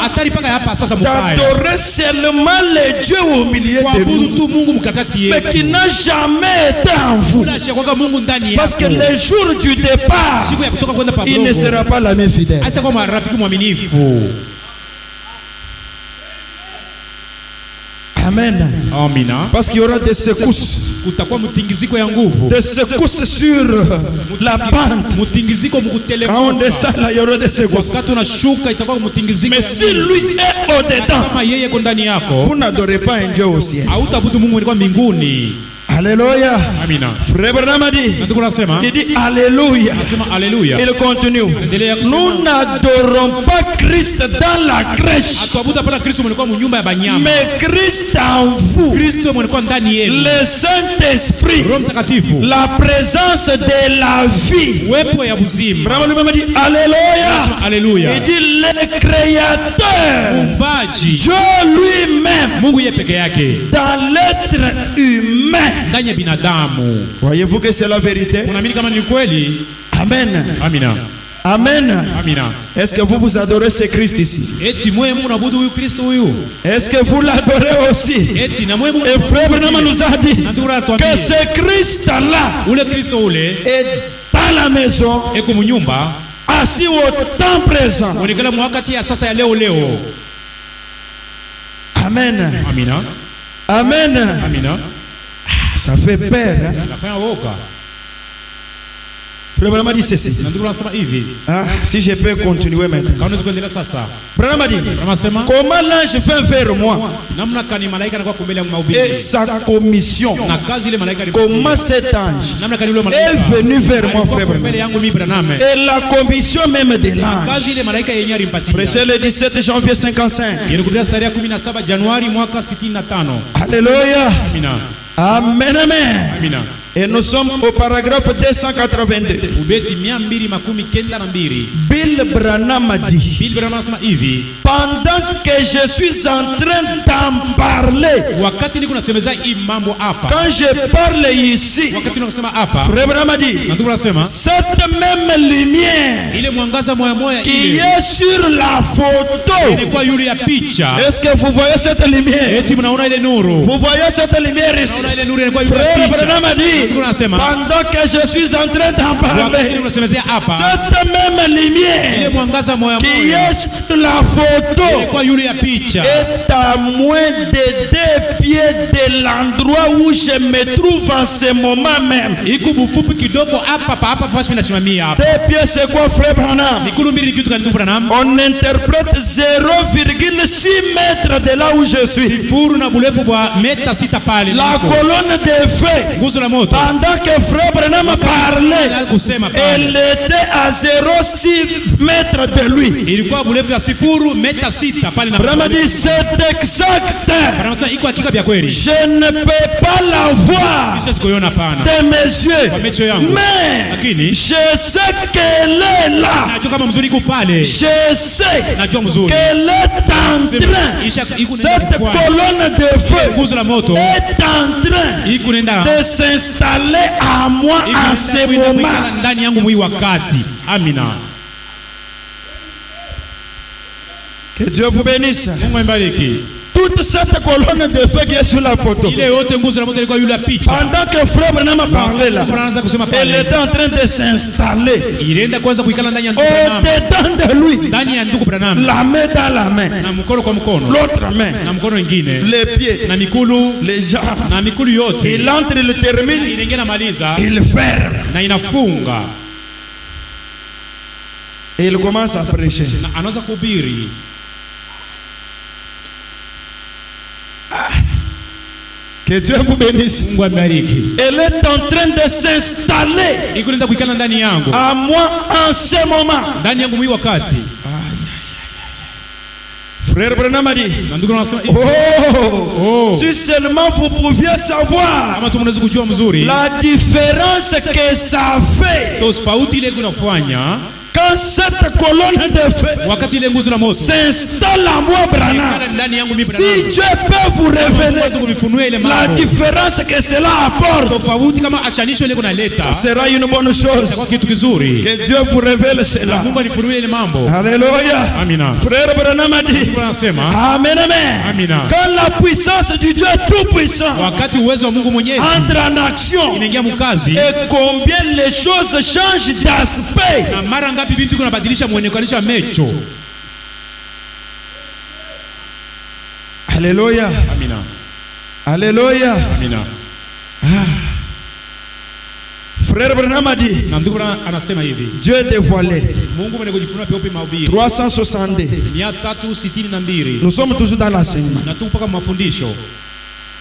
[SPEAKER 3] d'adorer seulement les dieux au milieu de nous, mais qui n'a jamais été en vous. Parce que le jour du départ, il ne sera pas l'ami fidèle. Amen.
[SPEAKER 4] Amina.
[SPEAKER 3] Parce qu'il y aura des secousses. Des secousses sur la pente. Quand on descend là, il y aura des secousses. Mais si lui est au-dedans, vous n'adorez pas un Dieu au ciel. Alléluia.
[SPEAKER 4] Amina.
[SPEAKER 3] Frère Branham dit, il dit Alléluia. Il continue. Nous n'adorons pas Christ dans la crèche, mais Christ en vous, le Saint-Esprit, la présence de la vie. Branham dit Alléluia. Il dit le Créateur, Dieu lui-même, dans l'être humain. Voyez-vous que c'est la vérité? Amen.
[SPEAKER 4] Amina.
[SPEAKER 3] Amen.
[SPEAKER 4] Amina.
[SPEAKER 3] Est-ce que vous adorez ce Christ ici? Est-ce que vous l'adorez aussi? Et Frère Branham nous a dit que ce Christ-là est dans la maison, assis au temps présent. Amen.
[SPEAKER 4] Amina.
[SPEAKER 3] Amen.
[SPEAKER 4] Amina.
[SPEAKER 3] Ça fait peur. Hein? Frère Branham dit ceci.
[SPEAKER 4] Na ndugu anasema hivi.
[SPEAKER 3] Si je peux continuer maintenant.
[SPEAKER 4] Kama unaweza kuendelea sasa.
[SPEAKER 3] Branham dit,
[SPEAKER 4] Anasema
[SPEAKER 3] comment l'ange vint vers moi
[SPEAKER 4] namna kani malaika anakuwa kumbele ya mahubiri.
[SPEAKER 3] et sa commission.
[SPEAKER 4] Na kazi ile malaika alipatia.
[SPEAKER 3] Comment cet ange
[SPEAKER 4] Namna kani yule malaika
[SPEAKER 3] est venu vers moi, frère Branham.
[SPEAKER 4] mbele yangu mimi Branham.
[SPEAKER 3] Et la commission même de l'ange.
[SPEAKER 4] Kazi ile malaika yenyewe alimpatia.
[SPEAKER 3] Prêché le 17 janvier 55.
[SPEAKER 4] Ilikuwa tarehe 17 Januari mwaka 65.
[SPEAKER 3] Alléluia.
[SPEAKER 4] Amina.
[SPEAKER 3] Amen, amen.
[SPEAKER 4] Amina.
[SPEAKER 3] Et nous sommes au paragraphe 282.
[SPEAKER 4] Ubeti 292.
[SPEAKER 3] Bill Branham a dit,
[SPEAKER 4] Bill Branham anasema hivi,
[SPEAKER 3] pendant que je suis en train d'en parler,
[SPEAKER 4] wakati niko nasemeza hii mambo hapa,
[SPEAKER 3] quand je parle ici,
[SPEAKER 4] wakati niko nasema hapa,
[SPEAKER 3] Frère Branham a dit,
[SPEAKER 4] na ndugu anasema
[SPEAKER 3] cette même lumière
[SPEAKER 4] ile mwangaza moya moya
[SPEAKER 3] qui
[SPEAKER 4] ile
[SPEAKER 3] est sur la photo,
[SPEAKER 4] ilikuwa yule ya picha.
[SPEAKER 3] est-ce que vous voyez cette lumière?
[SPEAKER 4] Eti mnaona ile nuru?
[SPEAKER 3] Vous voyez cette lumière ici?
[SPEAKER 4] Mnaona ile nuru ilikuwa yule ya
[SPEAKER 3] Frère
[SPEAKER 4] picha.
[SPEAKER 3] Branham a dit,
[SPEAKER 4] Ndugu anasema
[SPEAKER 3] pendant que je suis en train d'en
[SPEAKER 4] wakati
[SPEAKER 3] parler,
[SPEAKER 4] niko nasemezea hapa,
[SPEAKER 3] cette même
[SPEAKER 4] ile
[SPEAKER 3] lumière
[SPEAKER 4] mwangaza moya
[SPEAKER 3] qui
[SPEAKER 4] moya
[SPEAKER 3] est sur la photo
[SPEAKER 4] ilikuwa yule ya picha.
[SPEAKER 3] est à moins de 2 pieds de l'endroit où je me trouve en ce moment même.
[SPEAKER 4] Iko bufupi kidogo hapa fasi ninasimamia hapa.
[SPEAKER 3] 2 pieds, c'est quoi, Frère Branham?
[SPEAKER 4] Nikulu mbili kitu kandugu Branham.
[SPEAKER 3] On interprète 0,6 mètres de là où je suis.
[SPEAKER 4] Sifuru na burefu bwa meta 6 pale.
[SPEAKER 3] La colonne de feu,
[SPEAKER 4] nguzo la moto.
[SPEAKER 3] pendant que Frère Branham parlait,
[SPEAKER 4] Kusema
[SPEAKER 3] elle était à 0,6 mètres de lui.
[SPEAKER 4] ilikuwa burefu ya sifuru meta 6 pale na
[SPEAKER 3] Branham dit, c'est exact.
[SPEAKER 4] Branham sasa iko hakika vya kweli.
[SPEAKER 3] Je ne peux pas la voir
[SPEAKER 4] Sisi sikuiona pana.
[SPEAKER 3] de mes yeux, mais
[SPEAKER 4] Lakini
[SPEAKER 3] je sais qu'elle est là.
[SPEAKER 4] najua kama mzuri iko pale.
[SPEAKER 3] Je sais
[SPEAKER 4] Najua mzuri.
[SPEAKER 3] qu'elle est en train, cette colonne de feu
[SPEAKER 4] Nguzo la moto
[SPEAKER 3] est en train
[SPEAKER 4] iko nenda
[SPEAKER 3] de s'installer à moi en ce moment.
[SPEAKER 4] ndani yangu mwi wakati. Amina.
[SPEAKER 3] Que Dieu vous bénisse.
[SPEAKER 4] Mungu ambariki.
[SPEAKER 3] Toute cette colonne de feu qui est sur la photo,
[SPEAKER 4] Ile yote nguzo la moto ilikuwa yule picha.
[SPEAKER 3] pendant que Frère Branham parlait là,
[SPEAKER 4] Anaanza kusema
[SPEAKER 3] elle
[SPEAKER 4] pale.
[SPEAKER 3] était en train de s'installer
[SPEAKER 4] Ilienda kwanza kuikala ndani ya ndugu Branham.
[SPEAKER 3] au-dedans de lui,
[SPEAKER 4] Ndani ya ndugu Branham.
[SPEAKER 3] la main dans la main,
[SPEAKER 4] Na mkono kwa mkono.
[SPEAKER 3] l'autre main,
[SPEAKER 4] Na mkono mwingine.
[SPEAKER 3] les pieds,
[SPEAKER 4] Na mikulu.
[SPEAKER 3] les jambes.
[SPEAKER 4] Na mikulu yote.
[SPEAKER 3] Il entre, il termine,
[SPEAKER 4] Inaingia na maliza.
[SPEAKER 3] il ferme
[SPEAKER 4] Na inafunga.
[SPEAKER 3] et il commence à prêcher.
[SPEAKER 4] Na anaanza kuhubiri.
[SPEAKER 3] Que Dieu vous bénisse.
[SPEAKER 4] Mungu ambariki.
[SPEAKER 3] Elle est en train de s'installer
[SPEAKER 4] Iko nenda kuikala ndani yangu.
[SPEAKER 3] à moi en ce moment.
[SPEAKER 4] Ndani yangu mwi wakati.
[SPEAKER 3] Frère Branham a dit,
[SPEAKER 4] Na ndugu anasema
[SPEAKER 3] oh, si seulement vous pouviez savoir
[SPEAKER 4] kama tu mnaweza kujua mzuri.
[SPEAKER 3] la différence que ça fait
[SPEAKER 4] Tofauti ile kunafanya
[SPEAKER 3] quand cette colonne de feu
[SPEAKER 4] wakati ile nguzo la moto
[SPEAKER 3] s'installe à moi, Branham.
[SPEAKER 4] ikala ndani yangu mimi
[SPEAKER 3] Si
[SPEAKER 4] Branham.
[SPEAKER 3] Dieu peut vous révéler
[SPEAKER 4] Unaweza kuvifunua ile
[SPEAKER 3] la
[SPEAKER 4] mambo.
[SPEAKER 3] différence que cela apporte,
[SPEAKER 4] Tofauti kama achanisho ile
[SPEAKER 3] ça
[SPEAKER 4] kunaleta.
[SPEAKER 3] sera une bonne chose.
[SPEAKER 4] Kwa kitu kizuri.
[SPEAKER 3] Que Dieu vous révèle cela.
[SPEAKER 4] Mungu anifunue ile mambo.
[SPEAKER 3] Alléluia.
[SPEAKER 4] Amina.
[SPEAKER 3] Frère Branham a dit,
[SPEAKER 4] Mungu anasema
[SPEAKER 3] amen, amen.
[SPEAKER 4] Amina.
[SPEAKER 3] Quand la puissance du Dieu tout-puissant
[SPEAKER 4] wakati uwezo wa Mungu Mwenyezi
[SPEAKER 3] entre en action,
[SPEAKER 4] inaingia mkazi,
[SPEAKER 3] et combien les choses changent d'aspect.
[SPEAKER 4] na mara ngapi vitu kunabadilisha muonekanisho wa mecho.
[SPEAKER 3] Alléluia.
[SPEAKER 4] Amina.
[SPEAKER 3] Alléluia.
[SPEAKER 4] Amina.
[SPEAKER 3] Frère Branham a dit,
[SPEAKER 4] Na ndugu anasema hivi,
[SPEAKER 3] Dieu est dévoilé.
[SPEAKER 4] Mungu mwenye kujifunua peupe mahubiri
[SPEAKER 3] 362.
[SPEAKER 4] 362.
[SPEAKER 3] Nous sommes toujours dans l'enseignement.
[SPEAKER 4] Na tuko mpaka mafundisho.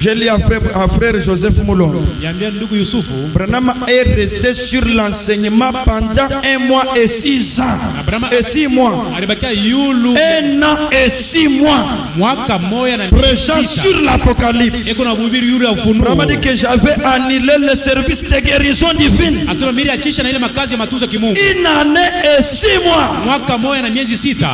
[SPEAKER 3] Je lis à frère Joseph Moulon.
[SPEAKER 4] Yambia ndugu Yusufu,
[SPEAKER 3] Branham est resté sur l'enseignement pendant 1 mois et 6 ans. Et 6 mois.
[SPEAKER 4] alibakia yulu
[SPEAKER 3] 1 an et 6 mois.
[SPEAKER 4] mwaka moja na
[SPEAKER 3] Prêchant
[SPEAKER 4] miezi sita.
[SPEAKER 3] sur l'Apocalypse.
[SPEAKER 4] Eko na kuhubiri yule ya ufunuo.
[SPEAKER 3] Branham dit que j'avais annulé le service de guérison divine.
[SPEAKER 4] Asema mimi achisha na ile makazi ya matunzo ya kimungu.
[SPEAKER 3] 1 année et 6 mois.
[SPEAKER 4] Mwaka moja na miezi sita.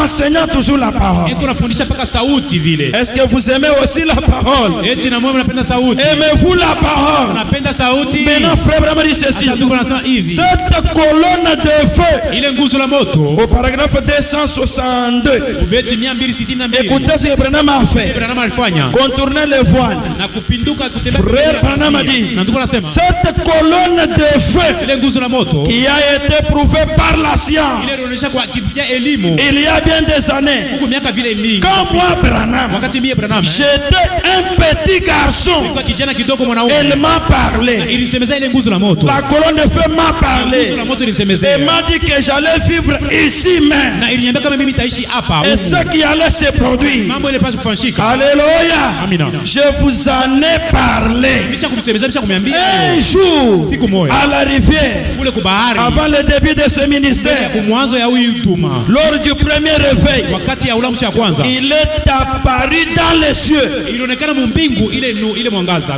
[SPEAKER 3] Enseignant toujours la parole.
[SPEAKER 4] Eko nafundisha paka sauti vile.
[SPEAKER 3] Est-ce que vous aimez aussi la parole?
[SPEAKER 4] Eti na mwe mnapenda sauti.
[SPEAKER 3] Aimez-vous la parole?
[SPEAKER 4] Napenda sauti.
[SPEAKER 3] Maintenant, frère Branham dit ceci.
[SPEAKER 4] Sasa ndugu anasema hivi.
[SPEAKER 3] Cette colonne de feu,
[SPEAKER 4] Ile nguzo la moto.
[SPEAKER 3] au paragraphe 262,
[SPEAKER 4] Ubeti 262.
[SPEAKER 3] écoutez ce que Branham a fait.
[SPEAKER 4] Branham alifanya.
[SPEAKER 3] Contourner les voiles.
[SPEAKER 4] Na kupinduka kutembea.
[SPEAKER 3] Frère Branham a dit,
[SPEAKER 4] Na ndugu anasema
[SPEAKER 3] cette colonne de feu
[SPEAKER 4] ile nguzo la moto
[SPEAKER 3] qui a été prouvée par la
[SPEAKER 4] ile
[SPEAKER 3] science
[SPEAKER 4] inaonyesha kwa kupitia elimu
[SPEAKER 3] il y a bien des années.
[SPEAKER 4] huko miaka vile mingi.
[SPEAKER 3] Quand moi, Branham,
[SPEAKER 4] Wakati mie Branham
[SPEAKER 3] j'étais un petit garçon, garçon, elle m'a parlé. La colonne de feu m'a parlé. Elle m'a dit que j'allais vivre ici même. Et ce qui allait se produire. Alléluia. Je vous en ai parlé. Un jour, à la rivière, avant le début de ce ministère, lors du premier réveil, il est apparu dans les cieux.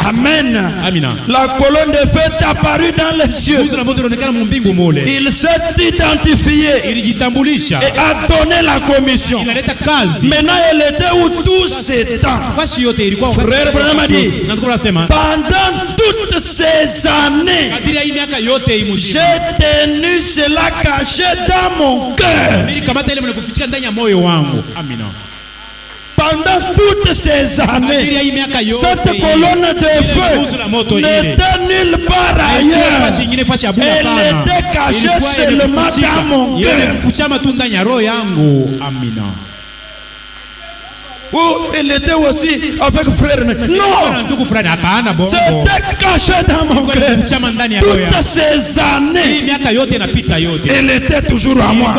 [SPEAKER 3] Amen. La colonne de feu est apparue dans les cieux. Il s'est identifié et a donné la commission. Maintenant, elle était où tout ce temps? Frère Branham a dit, pendant toutes ces années, j'ai tenu cela caché dans mon cœur. Pendant toutes ces années, cette colonne de feu n'était nulle part ailleurs. Elle était cachée seulement dans mon cœur. Ou elle était aussi avec frère. Non, c'était caché dans mon cœur. Toutes ces années, elle était toujours à moi.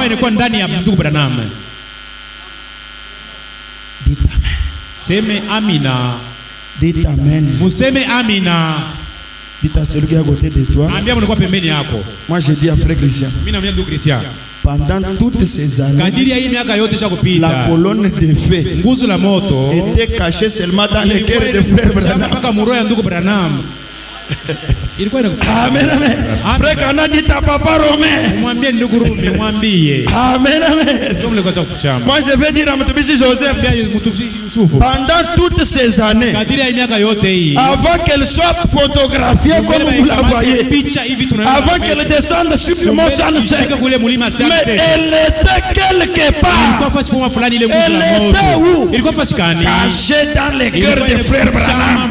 [SPEAKER 4] Seme amina.
[SPEAKER 3] Dites amen.
[SPEAKER 4] Museme amina.
[SPEAKER 3] Dites à celui qui est à côté de toi. Moi je dis à frère Christian. Pendant toutes ces années, la colonne de feu était cachée seulement dans les cœurs de frère Branham. Amen, amen. Frère Kana dit à papa Romain. Amen, amen. Moi je vais dire à Mutubisi Joseph, pendant toutes ces années, avant qu'elle soit photographiée comme vous la voyez, avant qu'elle descende sur le mont Sansec, mais elle était quelque part. Elle était où? Cachée dans les cœurs de frère Branham.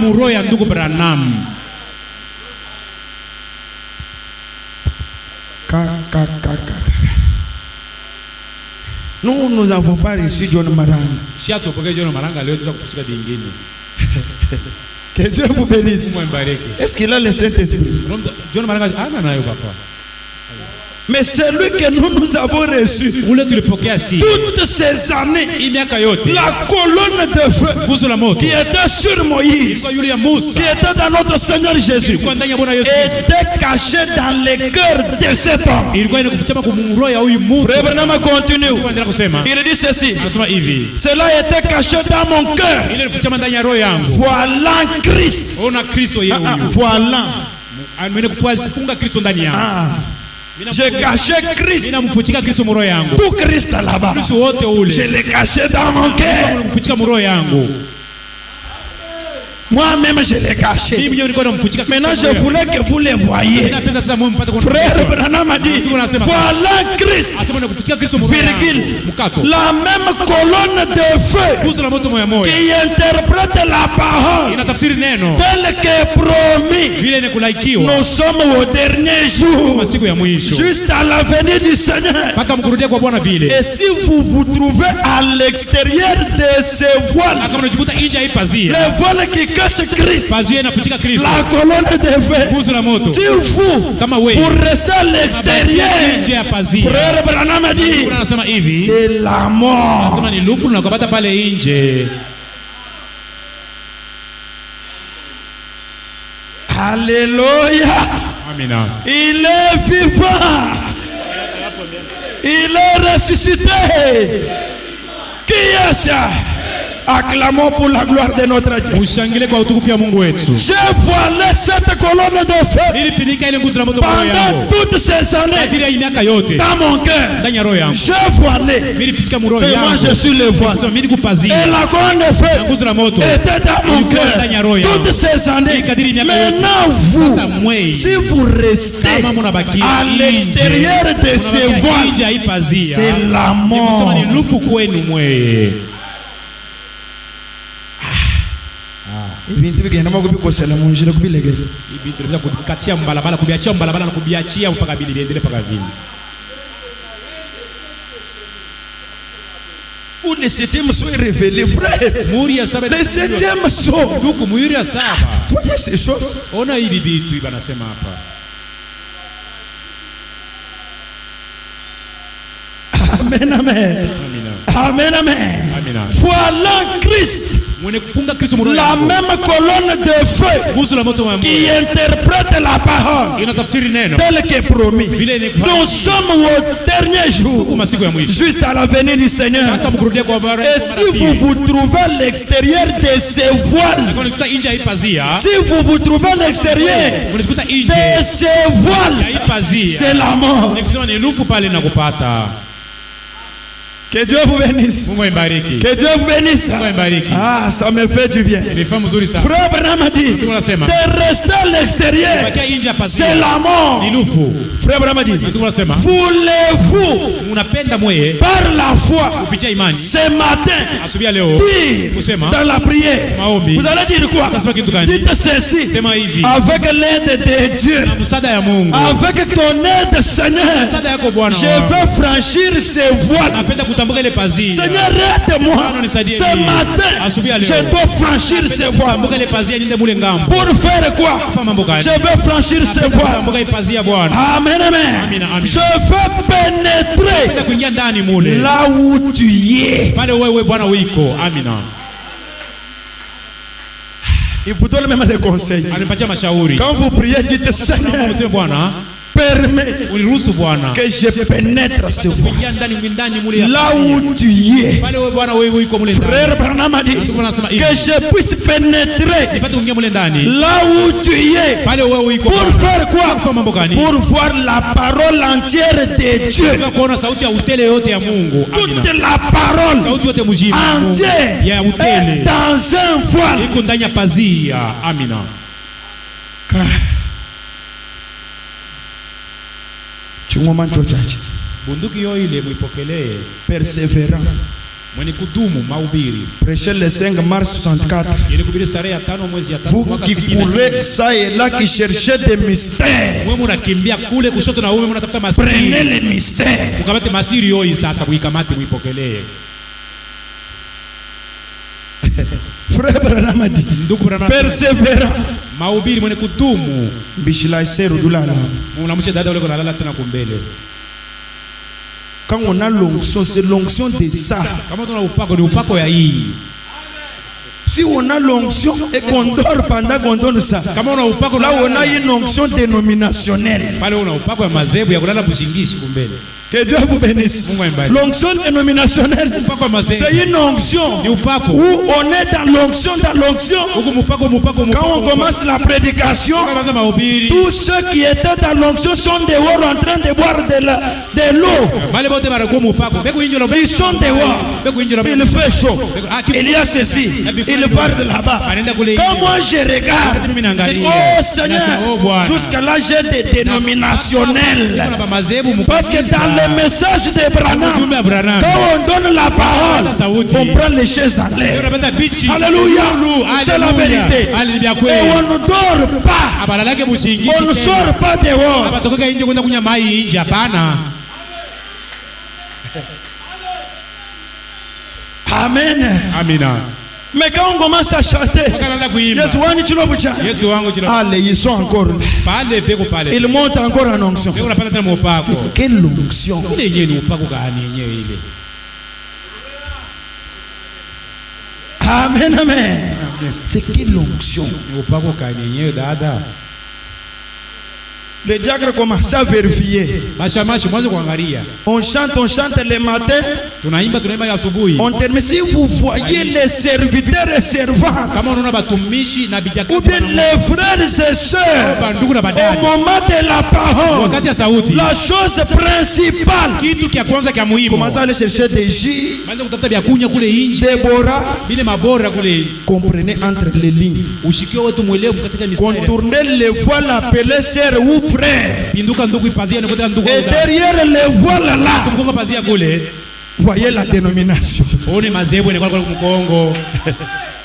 [SPEAKER 3] Nous n'avons pas reçu John Maranga. Que Dieu vous bénisse. Est-ce qu'il a le Saint-Esprit? Mais celui que nous avons reçu toutes ces années, la colonne de feu qui était sur Moïse, qui était dans notre Seigneur Jésus, était cachée dans les cœurs de cet homme. Frère Branham continue. Il dit ceci: cela était caché dans mon cœur. Voilà Christ. Voilà. J'ai caché Christ. Tout Christ là-bas. Je l'ai caché dans mon cœur. Moi-même je l'ai caché. Maintenant je voulais que vous le voyez. Frère Branham a dit, voilà Christ, virgule, la même colonne de feu qui interprète la parole telle que promis. Nous sommes au dernier jour, juste à la venue du Seigneur. Et si vous vous trouvez à l'extérieur de ce voile, le voile qui Christ, la colonne de feu, si vous restez à l'extérieur, frère Branham a dit, c'est la mort. Alléluia. Il est vivant. Il est ressuscité. Qui est ça? Acclamons pour la gloire de notre Dieu. Je voilais cette colonne de feu pendant toutes ces années dans mon cœur. Je voilais. Seulement je suis le voile. Et la colonne de feu était dans mon cœur toutes ces années. Maintenant vous, si vous restez à l'extérieur de ces voiles, c'est la mort. Ibintu bigenda kubikosela mu njira kubilegera.
[SPEAKER 4] Ibintu bya kukatia mbalabala kubiachia mbalabala na kubiachia mpaka bili biendelee mpaka vile.
[SPEAKER 3] Où le septième saut est révélé, frère. Le septième saut. Voyez ces choses. Amen, amen. Amen, amen. Voilà Christ. La même colonne de feu qui interprète la parole telle qu'est promis. Nous sommes au dernier jour, juste à la venue du Seigneur. Et si vous vous trouvez à l'extérieur de ces voiles, si vous vous trouvez à l'extérieur de ces voiles, c'est la mort. Que Dieu vous bénisse. Que Dieu vous bénisse. Ah, ça me fait du bien. Frère Branham a dit de rester à l'extérieur, c'est la mort. Frère Branham a dit, voulez-vous par la foi ce matin dire dans la prière, vous allez dire quoi? Dites ceci: avec l'aide de Dieu, avec ton aide, Seigneur, je vais franchir ces voiles. Seigneur, aide-moi ce matin, je dois franchir ces voiles. Pour faire quoi? Je vais franchir ces voiles. Amen, amen. Je veux pénétrer là où tu es. Il vous donne même des conseils. Quand vous priez, dites: Seigneur, permets que je pénètre ce voie là où tu es. Frère Branham a dit que je puisse pénétrer là où tu es. Pour faire quoi? Pour voir la parole entière de Dieu. Toute la parole entière est dans un voile. Persévérant. Prêchez le 5 mars 64. Vous qui courez ça et là, qui cherchez des mystères, prenez les mystères. Frère Branham a dit persévérant. Quand on a l'onction, c'est l'onction de ça. Si on a l'onction et qu'on dort pendant qu'on donne ça, là on a une onction dénominationnelle. Que Dieu vous bénisse. L'onction dénominationnelle, c'est une onction où on est dans l'onction, Quand on commence la prédication, tous ceux qui étaient dans l'onction sont dehors en train de boire de l'eau. Ils sont dehors. Il fait chaud. Il y a ceci. Il parle là-bas. Quand moi je regarde, je dis: oh Seigneur, jusqu'à là j'ai des dénominationnels. Parce que dans le message de Branham, quand on donne la parole, on prend les chaises à l'air. Alléluia, c'est la vérité. Et on ne dort pas, on ne sort pas dehors. Amen. Mais quand on commence à chanter, allez, ils sont encore là. Ils montent encore en onction. C'est quelle onction? Amen, amen. C'est quelle onction? Le diacre commence à vérifier. On chante le matin. On termine. Si vous voyez les serviteurs et servantes, ou bien les frères et sœurs, au moment de la parole, la chose principale, commencez à aller chercher des jus, des boras. Comprenez entre les lignes. Contournez les voiles appelées sœurs ou frères. Et derrière les voiles là, voyez la dénomination.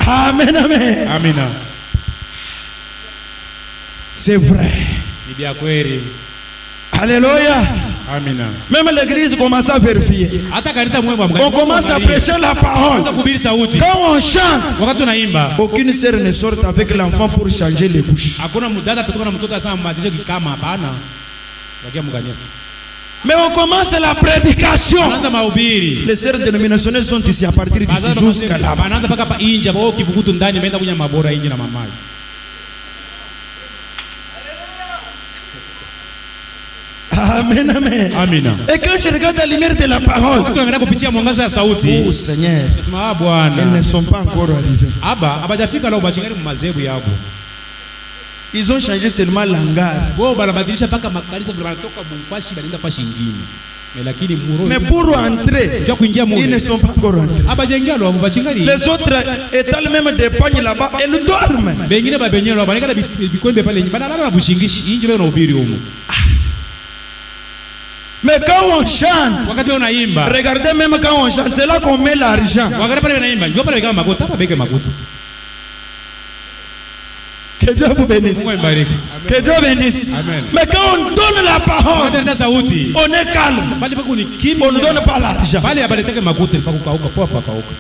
[SPEAKER 3] Amen, amen. C'est vrai. Alléluia.
[SPEAKER 4] Amina.
[SPEAKER 3] Même l'église commence à vérifier.
[SPEAKER 4] Hata kanisa mwembo
[SPEAKER 3] On commence à prêcher la parole.
[SPEAKER 4] Anza kuhubiri sauti.
[SPEAKER 3] Quand on chante,
[SPEAKER 4] Wakati unaimba,
[SPEAKER 3] aucune sœur ne sort avec l'enfant pour changer les couches.
[SPEAKER 4] hakuna mdada tutoka na mtoto asema mbadilishe kikama hapana. Wakia mkanisa.
[SPEAKER 3] Mais on commence la prédication.
[SPEAKER 4] Anaanza mahubiri.
[SPEAKER 3] Les sœurs dénominationnelles sont ici à partir d'ici jusqu'à là.
[SPEAKER 4] Anaanza paka pa inja bao kivukutu ndani ameenda kunya mabora inje na mamai.
[SPEAKER 3] Amen, amen.
[SPEAKER 4] Amina.
[SPEAKER 3] Et quand je regarde la lumière de la parole,
[SPEAKER 4] Wakati unaangalia kupitia mwangaza ya sauti,
[SPEAKER 3] oh Seigneur,
[SPEAKER 4] nasema
[SPEAKER 3] elles
[SPEAKER 4] Bwana.
[SPEAKER 3] ne sont pas encore arrivées.
[SPEAKER 4] Aba abajafika leo bachingani mmazebu yabo.
[SPEAKER 3] Ils ont changé seulement l'hangar.
[SPEAKER 4] Wao banabadilisha paka makanisa vile wanatoka mfashi banaenda fashi nyingine. Lakini muro.
[SPEAKER 3] Mais pour rentrer,
[SPEAKER 4] Ndio kuingia
[SPEAKER 3] ils ne
[SPEAKER 4] mule.
[SPEAKER 3] sont pas encore rentrés.
[SPEAKER 4] Abajengea leo bachingani.
[SPEAKER 3] Les autres étalent même des pagnes là-bas et nous dorment.
[SPEAKER 4] Bengine babenyelo banakala bikwembe pale nyumba banalala na bushingishi inje bana ubiri huko.
[SPEAKER 3] Mais quand on chante,
[SPEAKER 4] Wakati unaimba,
[SPEAKER 3] regardez même quand on chante, c'est là qu'on met l'argent.
[SPEAKER 4] wakati pale unaimba, njoo pale kama makuta, hapa beke makuta.
[SPEAKER 3] Que Dieu vous bénisse.
[SPEAKER 4] Mungu ibariki.
[SPEAKER 3] Que Dieu bénisse.
[SPEAKER 4] Amen.
[SPEAKER 3] Mais quand on donne la parole,
[SPEAKER 4] Wakati ndio sauti.
[SPEAKER 3] on est calme.
[SPEAKER 4] Pale pako ni kimya.
[SPEAKER 3] On ne donne pas l'argent.
[SPEAKER 4] Pale abaleteke makuta pako kauka poa paka kauka.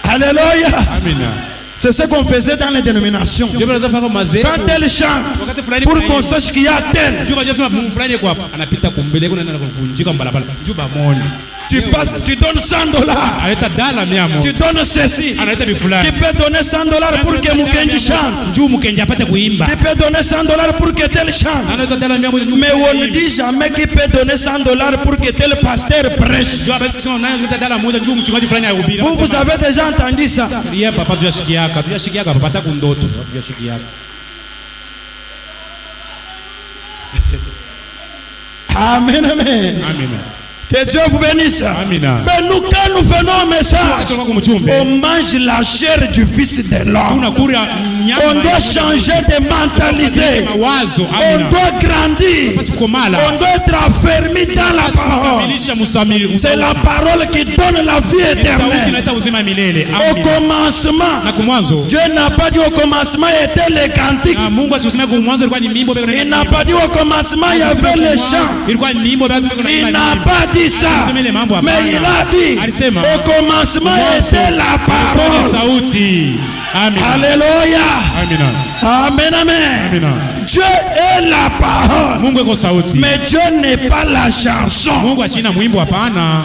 [SPEAKER 3] Alléluia.
[SPEAKER 4] Amina.
[SPEAKER 3] C'est ce qu'on faisait dans les dénominations.
[SPEAKER 4] Ndio bana zafaka mazee.
[SPEAKER 3] Quand elle chante,
[SPEAKER 4] Wakati fulani
[SPEAKER 3] pour qu'on sache qu'il y a tel,
[SPEAKER 4] Njoo bajasema Mungu fulani kwa hapa anapita kumbele kuna nenda kuvunjika mbalabala. Njoo bamoni.
[SPEAKER 3] tu passes, tu donnes $100.
[SPEAKER 4] Aleta dala 100.
[SPEAKER 3] Tu donnes ceci.
[SPEAKER 4] Analeta
[SPEAKER 3] Qui
[SPEAKER 4] bifulani.
[SPEAKER 3] peut donner $100 pour que Mukendi chante.
[SPEAKER 4] Njoo mkenja apate kuimba.
[SPEAKER 3] Qui peut donner $100 pour que tel chante.
[SPEAKER 4] Analeta dala 100 njoo.
[SPEAKER 3] Mais on ne dit jamais qui peut donner $100 pour que tel pasteur prêche.
[SPEAKER 4] Njoo apate kusema nani analeta dala 1 njoo mchungaji fulani ahubiri.
[SPEAKER 3] Vous avez déjà entendu ça.
[SPEAKER 4] Ria papa tuyashikiaka papa hata kundoto tuyashikiaka.
[SPEAKER 3] Amen, amen.
[SPEAKER 4] Amina.
[SPEAKER 3] Que Dieu vous bénisse.
[SPEAKER 4] Amina.
[SPEAKER 3] Mais nous, quand nous venons au message,
[SPEAKER 4] Kutoka kumchumbe.
[SPEAKER 3] on mange la chair du Fils de l'homme.
[SPEAKER 4] Unakula nyama.
[SPEAKER 3] On doit changer de mentalité.
[SPEAKER 4] mawazo.
[SPEAKER 3] On
[SPEAKER 4] Amina.
[SPEAKER 3] doit grandir.
[SPEAKER 4] Basi kukomala.
[SPEAKER 3] On doit être affermi dans la parole.
[SPEAKER 4] Kukamilisha musamiri.
[SPEAKER 3] C'est la parole qui donne la vie
[SPEAKER 4] Sauti
[SPEAKER 3] éternelle.
[SPEAKER 4] inaleta uzima milele.
[SPEAKER 3] Au
[SPEAKER 4] Amina.
[SPEAKER 3] commencement,
[SPEAKER 4] Na kumwanzo.
[SPEAKER 3] Dieu n'a pas dit au commencement était les cantiques.
[SPEAKER 4] Na Mungu asikusema kumwanzo ilikuwa ni mimbo beko na.
[SPEAKER 3] Il n'a pas dit au commencement il y avait les chants.
[SPEAKER 4] Ilikuwa ni mimbo beko na.
[SPEAKER 3] Il n'a pas dit ça. Mais il a dit au commencement était la parole.
[SPEAKER 4] Sauti. Amina.
[SPEAKER 3] Alléluia.
[SPEAKER 4] Amina.
[SPEAKER 3] Amen, amen.
[SPEAKER 4] Amina.
[SPEAKER 3] Dieu est la parole.
[SPEAKER 4] Mungu eko sauti.
[SPEAKER 3] Mais Dieu n'est pas la chanson.
[SPEAKER 4] Mungu ashina mwimbo hapana.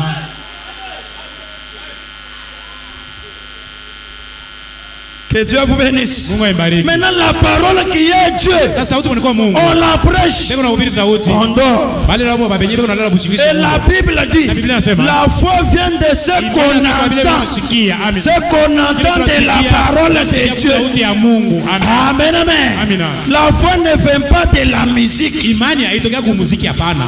[SPEAKER 3] Que Dieu vous bénisse.
[SPEAKER 4] Mungu aibariki.
[SPEAKER 3] Maintenant la parole qui est Dieu,
[SPEAKER 4] Sasa sauti mlikuwa Mungu.
[SPEAKER 3] on la prêche,
[SPEAKER 4] Beko na hubiri sauti.
[SPEAKER 3] on dort.
[SPEAKER 4] Bale labo babenye beko na lala bushingishi.
[SPEAKER 3] Et la Bible dit,
[SPEAKER 4] La Bible inasema,
[SPEAKER 3] la foi vient de ce qu'on entend. Ce qu'on entend de la parole de Dieu.
[SPEAKER 4] Sauti ya Mungu.
[SPEAKER 3] Amen, amen.
[SPEAKER 4] Amina.
[SPEAKER 3] La foi ne vient pas de la musique.
[SPEAKER 4] Imani haitokea kwa muziki hapana.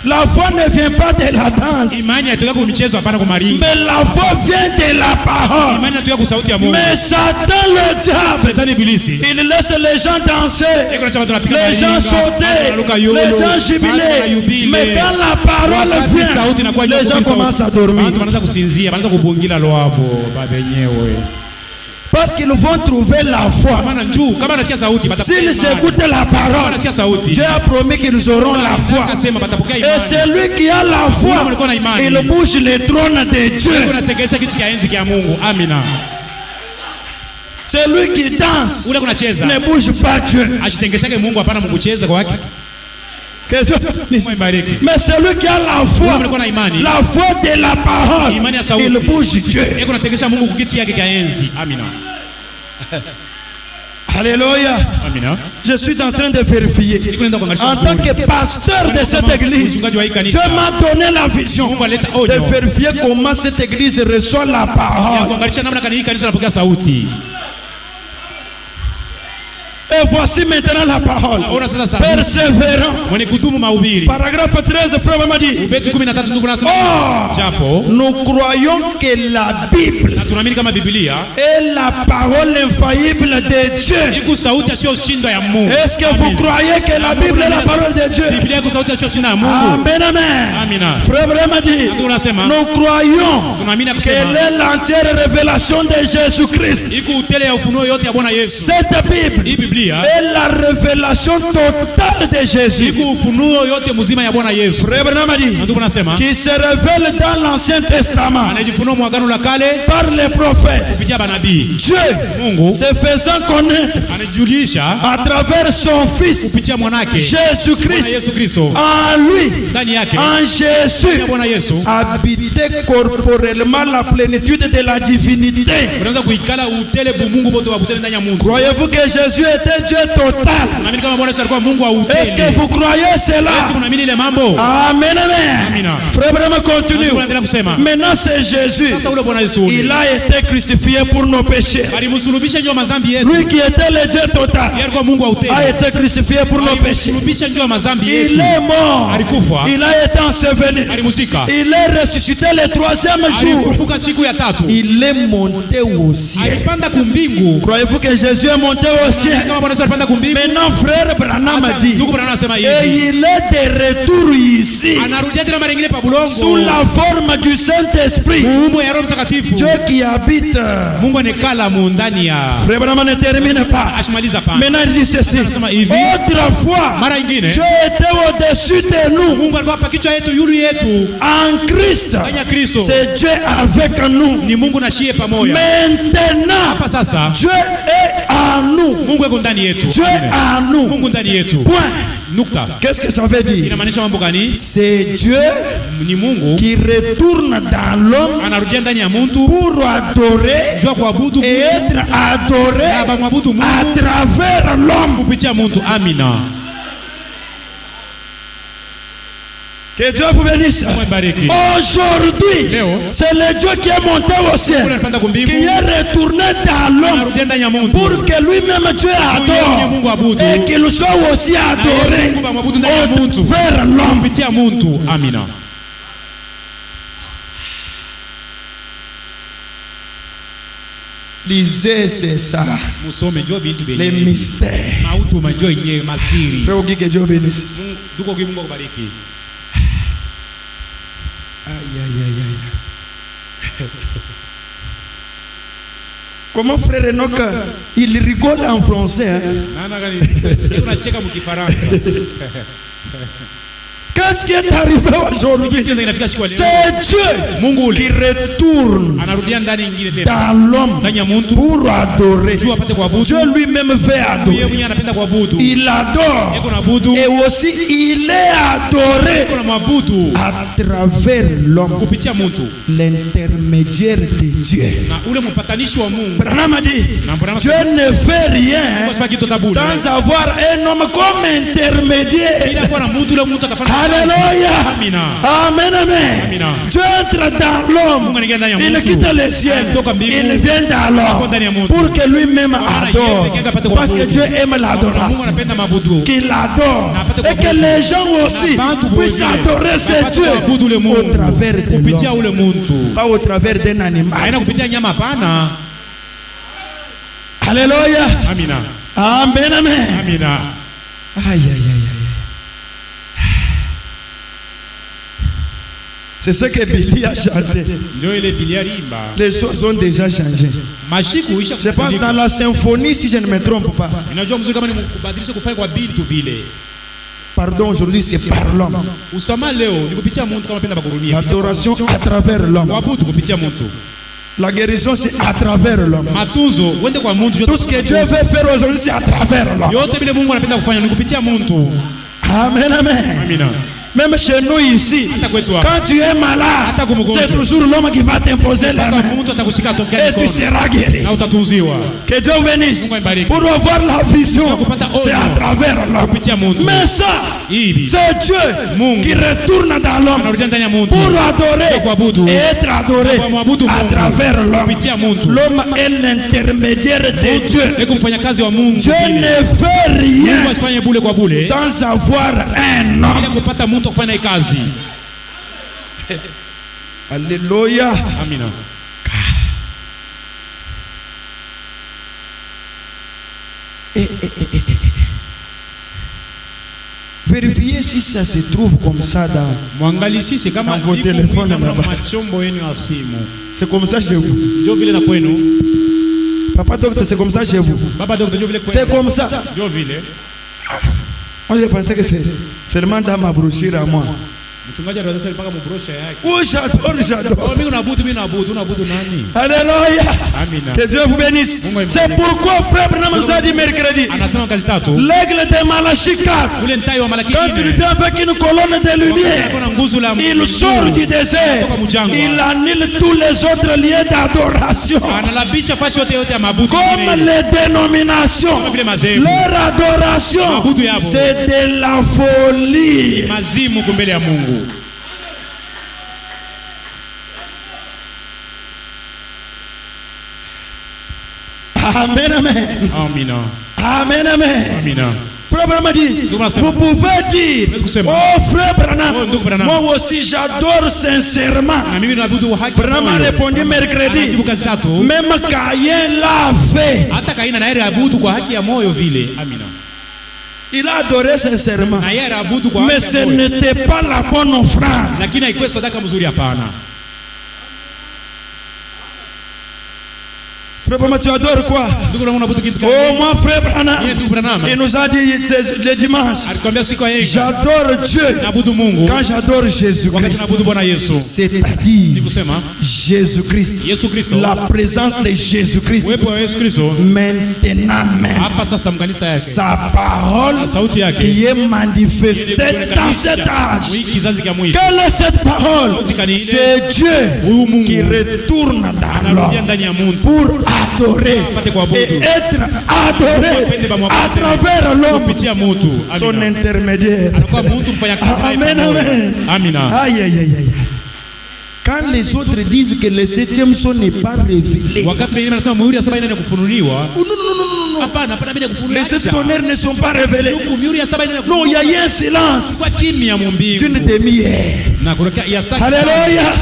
[SPEAKER 3] La foi ne vient pas de la danse.
[SPEAKER 4] Imani haitokea kwa michezo hapana kwa maringo.
[SPEAKER 3] Mais la foi vient de la parole.
[SPEAKER 4] Imani inatokea kwa sauti ya Mungu.
[SPEAKER 3] Mais Satan, le diable,
[SPEAKER 4] Shetani ibilisi.
[SPEAKER 3] il laisse les gens danser,
[SPEAKER 4] Eko na chama tunapiga
[SPEAKER 3] les gens
[SPEAKER 4] maringa,
[SPEAKER 3] sauter,
[SPEAKER 4] wanaruka yolo,
[SPEAKER 3] les gens
[SPEAKER 4] watu
[SPEAKER 3] jubiler.
[SPEAKER 4] wanayubile.
[SPEAKER 3] Mais quand la parole
[SPEAKER 4] Wakati sauti inakuwa
[SPEAKER 3] vient, les gens
[SPEAKER 4] sauti.
[SPEAKER 3] commencent à dormir.
[SPEAKER 4] Watu wanaanza kusinzia, wanaanza kubungila loabo babenyewe.
[SPEAKER 3] Parce qu'ils vont trouver la foi.
[SPEAKER 4] Maana njoo kama unasikia sauti batapokea
[SPEAKER 3] S'ils
[SPEAKER 4] imani.
[SPEAKER 3] écoutent la
[SPEAKER 4] Kama
[SPEAKER 3] parole,
[SPEAKER 4] unasikia sauti.
[SPEAKER 3] Dieu a promis qu'ils auront la foi.
[SPEAKER 4] Akasema batapokea
[SPEAKER 3] Et
[SPEAKER 4] imani.
[SPEAKER 3] celui qui a la foi, il bouge le trône de Dieu.
[SPEAKER 4] Unategesha kitu cha enzi kia Mungu. Amina.
[SPEAKER 3] Celui qui danse
[SPEAKER 4] Ule kunacheza.
[SPEAKER 3] ne bouge pas Dieu.
[SPEAKER 4] Ashitengeshake Mungu hapana Mungu cheza kwa wake.
[SPEAKER 3] Que Dieu bénisse.
[SPEAKER 4] Mungu ibariki.
[SPEAKER 3] Mais celui qui a la foi,
[SPEAKER 4] Ule mlikuwa na imani.
[SPEAKER 3] la foi de la parole,
[SPEAKER 4] Imani ya sauti.
[SPEAKER 3] il bouge Dieu.
[SPEAKER 4] Eko nategesha Mungu kukiti yake kia enzi. Amina.
[SPEAKER 3] Alléluia.
[SPEAKER 4] Amina.
[SPEAKER 3] Je suis en train de vérifier.
[SPEAKER 4] Niko naenda kuangalia
[SPEAKER 3] En tant que pasteur de cette église, Dieu m'a donné la vision
[SPEAKER 4] Mungu aleta onyo.
[SPEAKER 3] de vérifier comment cette église reçoit la
[SPEAKER 4] Ya
[SPEAKER 3] parole.
[SPEAKER 4] kuangalia namna kanisa linapokea sauti.
[SPEAKER 3] Et voici maintenant la parole.
[SPEAKER 4] Ona sasa sauti.
[SPEAKER 3] Persévérant.
[SPEAKER 4] Mwenye kudumu mahubiri.
[SPEAKER 3] Paragraphe 13, frère m'a dit.
[SPEAKER 4] Ubeti 13 ndugu nasema.
[SPEAKER 3] Oh,
[SPEAKER 4] Japo
[SPEAKER 3] nous croyons que la Bible
[SPEAKER 4] na tunaamini kama Biblia
[SPEAKER 3] est la parole infaillible de Dieu.
[SPEAKER 4] iko sauti asiyoshindwa ya Mungu.
[SPEAKER 3] Est-ce que vous croyez que la Bible est la parole de Dieu?
[SPEAKER 4] Biblia iko sauti asiyoshindwa ya Mungu.
[SPEAKER 3] Amen, amen.
[SPEAKER 4] Amina.
[SPEAKER 3] Frère m'a dit.
[SPEAKER 4] Ndugu nasema
[SPEAKER 3] Nous croyons
[SPEAKER 4] tunaamini
[SPEAKER 3] qu'elle
[SPEAKER 4] kusema
[SPEAKER 3] est l'entière révélation de Jésus-Christ.
[SPEAKER 4] iko utele ya ufunuo yote ya Bwana Yesu.
[SPEAKER 3] Cette Bible
[SPEAKER 4] Hii Biblia Biblia
[SPEAKER 3] est la révélation totale de Jésus.
[SPEAKER 4] iko ufunuo yote mzima ya Bwana Yesu.
[SPEAKER 3] Frère Branham dit
[SPEAKER 4] Ndugu nasema
[SPEAKER 3] qui se révèle dans l'Ancien Testament
[SPEAKER 4] anajifunua mwagano la kale
[SPEAKER 3] par les prophètes.
[SPEAKER 4] kupitia manabii.
[SPEAKER 3] Dieu
[SPEAKER 4] Mungu
[SPEAKER 3] se faisant connaître
[SPEAKER 4] anajulisha
[SPEAKER 3] à travers son Fils
[SPEAKER 4] kupitia mwanake Bwana
[SPEAKER 3] Jésus-Christ.
[SPEAKER 4] Yesu Kristo.
[SPEAKER 3] En lui,
[SPEAKER 4] Ndani yake
[SPEAKER 3] en Jésus,
[SPEAKER 4] Bwana Yesu
[SPEAKER 3] habiter corporellement la plénitude de la divinité.
[SPEAKER 4] unaweza kuikala utele bumungu bote wa butele ndani ya Mungu.
[SPEAKER 3] Croyez-vous que Jésus était Dieu total?
[SPEAKER 4] Naamini kama Bwana Yesu alikuwa Mungu wa utele.
[SPEAKER 3] Est-ce que vous croyez cela?
[SPEAKER 4] Tunaamini ile mambo.
[SPEAKER 3] Amen, amen.
[SPEAKER 4] Amina.
[SPEAKER 3] Frère Branham continue.
[SPEAKER 4] Tunaendelea kusema.
[SPEAKER 3] Maintenant c'est Jésus.
[SPEAKER 4] Sasa ule Bwana Yesu
[SPEAKER 3] Il a été crucifié pour nos péchés.
[SPEAKER 4] alimsulubisha njoo mazambi yetu.
[SPEAKER 3] Lui qui était le Dieu total
[SPEAKER 4] Yeye alikuwa Mungu wa utele.
[SPEAKER 3] a été crucifié pour nos péchés.
[SPEAKER 4] Alimsulubisha njoo mazambi yetu.
[SPEAKER 3] Il est mort.
[SPEAKER 4] Alikufa.
[SPEAKER 3] Il a été enseveli.
[SPEAKER 4] Alimusika.
[SPEAKER 3] Il est ressuscité le 3e jour.
[SPEAKER 4] Alifufuka siku ya tatu.
[SPEAKER 3] Il est monté au ciel.
[SPEAKER 4] Alipanda kumbingu.
[SPEAKER 3] Croyez-vous que Jésus est monté au ciel?
[SPEAKER 4] Kama Bwana Yesu alipanda kumbingu.
[SPEAKER 3] Maintenant, frère Branham a dit,
[SPEAKER 4] Ndugu Branham anasema
[SPEAKER 3] et
[SPEAKER 4] hivi.
[SPEAKER 3] il est de retour ici,
[SPEAKER 4] Anarudia tena mara nyingine pa bulongo.
[SPEAKER 3] sous la forme du Saint-Esprit.
[SPEAKER 4] Muumo ya Roho Mtakatifu.
[SPEAKER 3] Dieu qui habite.
[SPEAKER 4] Mungu anekala ndani ya.
[SPEAKER 3] Frère Branham ne termine pas.
[SPEAKER 4] Ashimaliza pa.
[SPEAKER 3] Maintenant, il dit ceci.
[SPEAKER 4] Anasema hivi.
[SPEAKER 3] Autrefois,
[SPEAKER 4] Mara nyingine
[SPEAKER 3] Dieu était au-dessus de nous.
[SPEAKER 4] Mungu alikuwa hapa kichwa yetu yulu yetu.
[SPEAKER 3] En Christ,
[SPEAKER 4] Ndani ya Kristo.
[SPEAKER 3] c'est Dieu avec nous.
[SPEAKER 4] Ni Mungu na shie pamoja.
[SPEAKER 3] Maintenant,
[SPEAKER 4] Hapa sasa
[SPEAKER 3] Dieu est en nous.
[SPEAKER 4] Mungu yuko ndani yetu.
[SPEAKER 3] Dieu est en nous.
[SPEAKER 4] Mungu ndani yetu.
[SPEAKER 3] Point.
[SPEAKER 4] Nukta.
[SPEAKER 3] Qu'est-ce que ça veut dire?
[SPEAKER 4] Inamaanisha mambo gani?
[SPEAKER 3] C'est Dieu
[SPEAKER 4] Ni Mungu
[SPEAKER 3] qui retourne dans l'homme
[SPEAKER 4] anarudia ndani ya mtu
[SPEAKER 3] pour adorer
[SPEAKER 4] jua kuabudu
[SPEAKER 3] et être adoré
[SPEAKER 4] na mwabudu
[SPEAKER 3] à
[SPEAKER 4] Mungu
[SPEAKER 3] travers l'homme.
[SPEAKER 4] kupitia mtu. Amina.
[SPEAKER 3] Que Dieu vous bénisse.
[SPEAKER 4] Mungu ibariki.
[SPEAKER 3] Aujourd'hui,
[SPEAKER 4] Leo
[SPEAKER 3] c'est le Dieu qui est monté au
[SPEAKER 4] Mungu
[SPEAKER 3] ciel,
[SPEAKER 4] anapanda
[SPEAKER 3] qui
[SPEAKER 4] kumbingu
[SPEAKER 3] est retourné dans l'homme
[SPEAKER 4] anarudia ndani ya mtu
[SPEAKER 3] pour que lui-même Dieu adore
[SPEAKER 4] Mungu abudu
[SPEAKER 3] et qu'il soit aussi adoré
[SPEAKER 4] Mungu amwabudu ndani ya mtu
[SPEAKER 3] vers l'homme.
[SPEAKER 4] kupitia mtu. Amina.
[SPEAKER 3] Lisez, c'est ça,
[SPEAKER 4] Musome njoo vitu
[SPEAKER 3] les
[SPEAKER 4] benye.
[SPEAKER 3] mystères.
[SPEAKER 4] Mautu majoo yenyewe masiri.
[SPEAKER 3] Frère, que Dieu bénisse.
[SPEAKER 4] Duko kwa Mungu akubariki.
[SPEAKER 3] Aïe, aïe, aïe, aïe. Comment frère Enoch, il rigole en français. Hein?
[SPEAKER 4] Maana gani? Unacheka mkifaransa.
[SPEAKER 3] Qu'est-ce qui est arrivé aujourd'hui?
[SPEAKER 4] Kitu kinafika siku ya leo.
[SPEAKER 3] C'est Dieu
[SPEAKER 4] Mungu
[SPEAKER 3] qui
[SPEAKER 4] ule
[SPEAKER 3] retourne
[SPEAKER 4] anarudia ndani nyingine tena.
[SPEAKER 3] dans l'homme
[SPEAKER 4] Ndani ya mtu
[SPEAKER 3] pour adorer.
[SPEAKER 4] jua apate kuabudu.
[SPEAKER 3] Dieu lui-même veut
[SPEAKER 4] Yeye
[SPEAKER 3] adorer.
[SPEAKER 4] mwenyewe anapenda kuabudu.
[SPEAKER 3] Il adore.
[SPEAKER 4] Yeye kuabudu.
[SPEAKER 3] Et aussi, il est adoré
[SPEAKER 4] Kuna mwabudu
[SPEAKER 3] à travers l'homme,
[SPEAKER 4] kupitia mtu
[SPEAKER 3] l'intermédiaire de Dieu.
[SPEAKER 4] na ule mpatanishi wa Mungu.
[SPEAKER 3] Branham a dit,
[SPEAKER 4] Na Branham
[SPEAKER 3] Dieu ne fait rien
[SPEAKER 4] kwa sababu kitu tabule.
[SPEAKER 3] sans avoir un homme comme intermédiaire.
[SPEAKER 4] Ila kwa na mtu ule mtu atafanya.
[SPEAKER 3] Alléluia.
[SPEAKER 4] Amina.
[SPEAKER 3] Amen, amen.
[SPEAKER 4] Amina.
[SPEAKER 3] Dieu entre dans l'homme.
[SPEAKER 4] Mungu anaingia ndani ya
[SPEAKER 3] Il
[SPEAKER 4] mtu.
[SPEAKER 3] quitte le ciel.
[SPEAKER 4] Anatoka mbingu.
[SPEAKER 3] Il vient dans
[SPEAKER 4] Anakuwa ndani ya
[SPEAKER 3] l'homme
[SPEAKER 4] mtu.
[SPEAKER 3] pour que lui-même
[SPEAKER 4] Maana
[SPEAKER 3] adore.
[SPEAKER 4] yeye pekee yake apate
[SPEAKER 3] Parce que
[SPEAKER 4] kuabudu.
[SPEAKER 3] Dieu aime
[SPEAKER 4] Mungu
[SPEAKER 3] l'adoration.
[SPEAKER 4] anapenda mabudu.
[SPEAKER 3] Qu'il adore.
[SPEAKER 4] Na apate
[SPEAKER 3] Et que
[SPEAKER 4] kuabudu.
[SPEAKER 3] les gens aussi
[SPEAKER 4] Na bantu
[SPEAKER 3] puissent
[SPEAKER 4] wengine.
[SPEAKER 3] adorer
[SPEAKER 4] Na
[SPEAKER 3] ce
[SPEAKER 4] apate kuabudu ule
[SPEAKER 3] Dieu
[SPEAKER 4] Mungu.
[SPEAKER 3] au travers de
[SPEAKER 4] Kupitia
[SPEAKER 3] l'homme.
[SPEAKER 4] ule mtu.
[SPEAKER 3] Pas au travers d'un animal.
[SPEAKER 4] Haina kupitia nyama hapana.
[SPEAKER 3] Alléluia.
[SPEAKER 4] Amina.
[SPEAKER 3] Amen, amen.
[SPEAKER 4] Amina.
[SPEAKER 3] Aïe, aïe, aïe, aïe. C'est ce que Billy a chanté.
[SPEAKER 4] Ndio ile Biblia rimba.
[SPEAKER 3] Les choses ont déjà changé.
[SPEAKER 4] Mashiku isha.
[SPEAKER 3] Je pense dans la symphonie, si je ne me trompe pas.
[SPEAKER 4] Unajua mzuri kama ni kubadilisha kufanya kwa vitu vile.
[SPEAKER 3] Pardon, aujourd'hui c'est par l'homme.
[SPEAKER 4] Usama leo ni kupitia mtu kama penda bakurumia.
[SPEAKER 3] L'adoration à travers l'homme.
[SPEAKER 4] Kuabudu kupitia mtu.
[SPEAKER 3] La guérison c'est à travers l'homme.
[SPEAKER 4] Matunzo uende kwa mtu.
[SPEAKER 3] Tout ce que Dieu veut faire aujourd'hui c'est à travers l'homme.
[SPEAKER 4] Yote vile Mungu anapenda kufanya ni kupitia mtu.
[SPEAKER 3] Amen, amen.
[SPEAKER 4] Amina.
[SPEAKER 3] Même chez nous ici,
[SPEAKER 4] Hata kwetu hapa.
[SPEAKER 3] quand tu es malade, c'est toujours l'homme qui va t'imposer la main.
[SPEAKER 4] Mtu atakushika tokea
[SPEAKER 3] Et tu
[SPEAKER 4] mikono
[SPEAKER 3] seras guéri.
[SPEAKER 4] na utatunziwa.
[SPEAKER 3] Que Dieu bénisse.
[SPEAKER 4] Mungu aibariki.
[SPEAKER 3] Pour avoir la vision,
[SPEAKER 4] kupata onyo.
[SPEAKER 3] c'est à travers l'homme.
[SPEAKER 4] Kupitia mtu.
[SPEAKER 3] Mais ça,
[SPEAKER 4] Hivi.
[SPEAKER 3] c'est Dieu
[SPEAKER 4] Mungu.
[SPEAKER 3] qui retourne dans l'homme
[SPEAKER 4] Anarudia ndani ya mtu.
[SPEAKER 3] pour adorer
[SPEAKER 4] kuabudu.
[SPEAKER 3] et être adoré
[SPEAKER 4] Kwa kuabudu
[SPEAKER 3] à
[SPEAKER 4] Mungu.
[SPEAKER 3] travers l'homme.
[SPEAKER 4] Kupitia mtu.
[SPEAKER 3] L'homme est l'intermédiaire de Dieu.
[SPEAKER 4] Eko mfanyakazi wa Mungu.
[SPEAKER 3] Dieu
[SPEAKER 4] vile.
[SPEAKER 3] ne fait
[SPEAKER 4] Mungu
[SPEAKER 3] rien
[SPEAKER 4] asifanye bule kwa bule.
[SPEAKER 3] sans avoir un
[SPEAKER 4] Bila
[SPEAKER 3] homme.
[SPEAKER 4] kupata mtu kufanya hii kazi.
[SPEAKER 3] Alléluia.
[SPEAKER 4] Amina.
[SPEAKER 3] Vérifiez si ça se trouve comme ça dans...
[SPEAKER 4] Mwangalisishe kama
[SPEAKER 3] Na vo
[SPEAKER 4] iko
[SPEAKER 3] telefone
[SPEAKER 4] kama
[SPEAKER 3] na ba-
[SPEAKER 4] machombo yenu ya simu.
[SPEAKER 3] C'est comme ça chez vous.
[SPEAKER 4] Ndio vile na kwenu.
[SPEAKER 3] Papa docteur, c'est comme ça chez vous?
[SPEAKER 4] Baba docteur,
[SPEAKER 3] C'est comme ça. Moi, je pensais que c'est seulement dans ma brochure à moi. Oh, j'adore. Alléluia. Que Dieu vous bénisse. C'est pourquoi frère Branham nous a dit mercredi, l'aigle de Malachie 4, quand il vient avec une colonne de lumière, il sort du désert, il annule tous les autres lieux d'adoration. Comme les dénominations, leur adoration, c'est de la folie. Amen, amen. Amen, amen. Frère Branham dit, vous pouvez dire, oh frère Branham, moi aussi j'adore sincèrement. Branham a répondu mercredi, même Caïn l'a fait. Il a adoré sincèrement, mais ce n'était pas la bonne offrande. Frère Branham, tu adores quoi? Oh, moi, frère Branham, il nous a dit le dimanche, j'adore Dieu quand j'adore Jésus-Christ. C'est-à-dire Jésus-Christ, la présence de Jésus-Christ maintenant même. Sa parole qui est manifestée dans cet âge. Quelle est cette parole? C'est Dieu qui retourne dans l'homme pour adorer et être adoré à travers l'homme, son intermédiaire. Amen, amen. Aïe, aïe, aïe, aïe. Quand les autres disent que le 7e son n'est pas révélé, les 7 tonnerres ne sont pas révélés. Non, il y a eu un silence d'une demi-heure. Alléluia.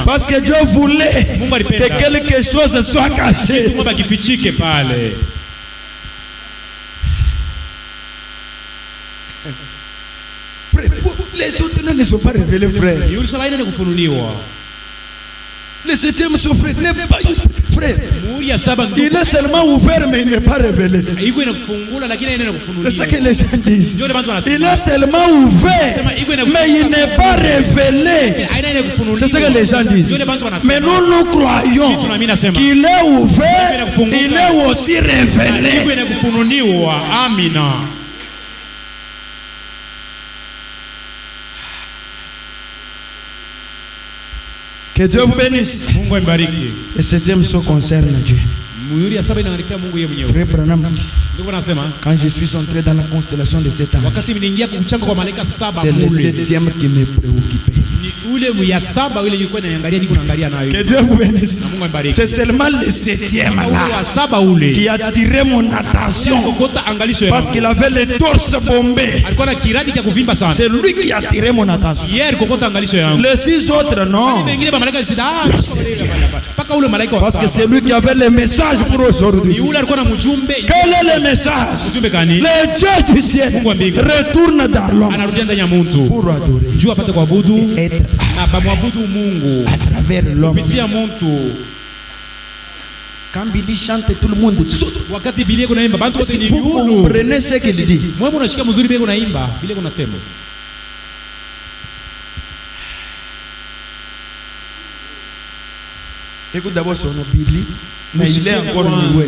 [SPEAKER 3] Parce que Dieu voulait que quelque chose soit caché. Les autres ne sont pas révélés, frère. Le 7e son frère n'est pas frère. Il est seulement ouvert mais il n'est pas révélé. C'est ça que les gens disent. Il est seulement ouvert mais il n'est pas révélé. C'est ça que les gens disent. Mais nous croyons qu'il est ouvert, il est aussi révélé. Que Dieu vous bénisse. Le 7e son concerne Dieu. Frère Branham, quand je suis entré dans la constellation de cet ange, c'est le 7e qui me préoccupait. Que Dieu vous bénisse. C'est seulement le 7e là qui a attiré mon attention parce qu'il avait le torse bombé. C'est lui qui a attiré mon attention. Les 6 autres non. Parce que c'est lui qui avait le message pour aujourd'hui. Quel est le message? Le Dieu du ciel retourne dans l'homme pour adorer et être à travers l'homme. Quand Billy chante, tout le monde saute. Vous comprenez ce qu'il dit? Écoute d'abord son nom, Billy, mais il est encore loué.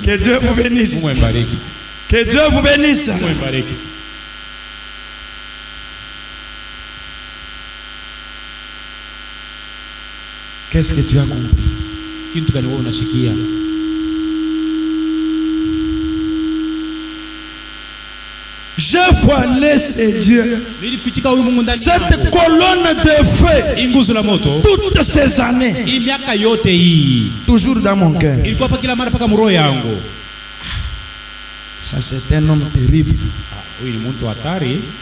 [SPEAKER 3] Que Dieu vous bénisse. Que Dieu vous bénisse. Qu'est-ce que tu as compris? Je vois laisser Dieu. Cette colonne de feu, toutes ces années, toujours dans mon cœur. Ça, c'est un homme terrible.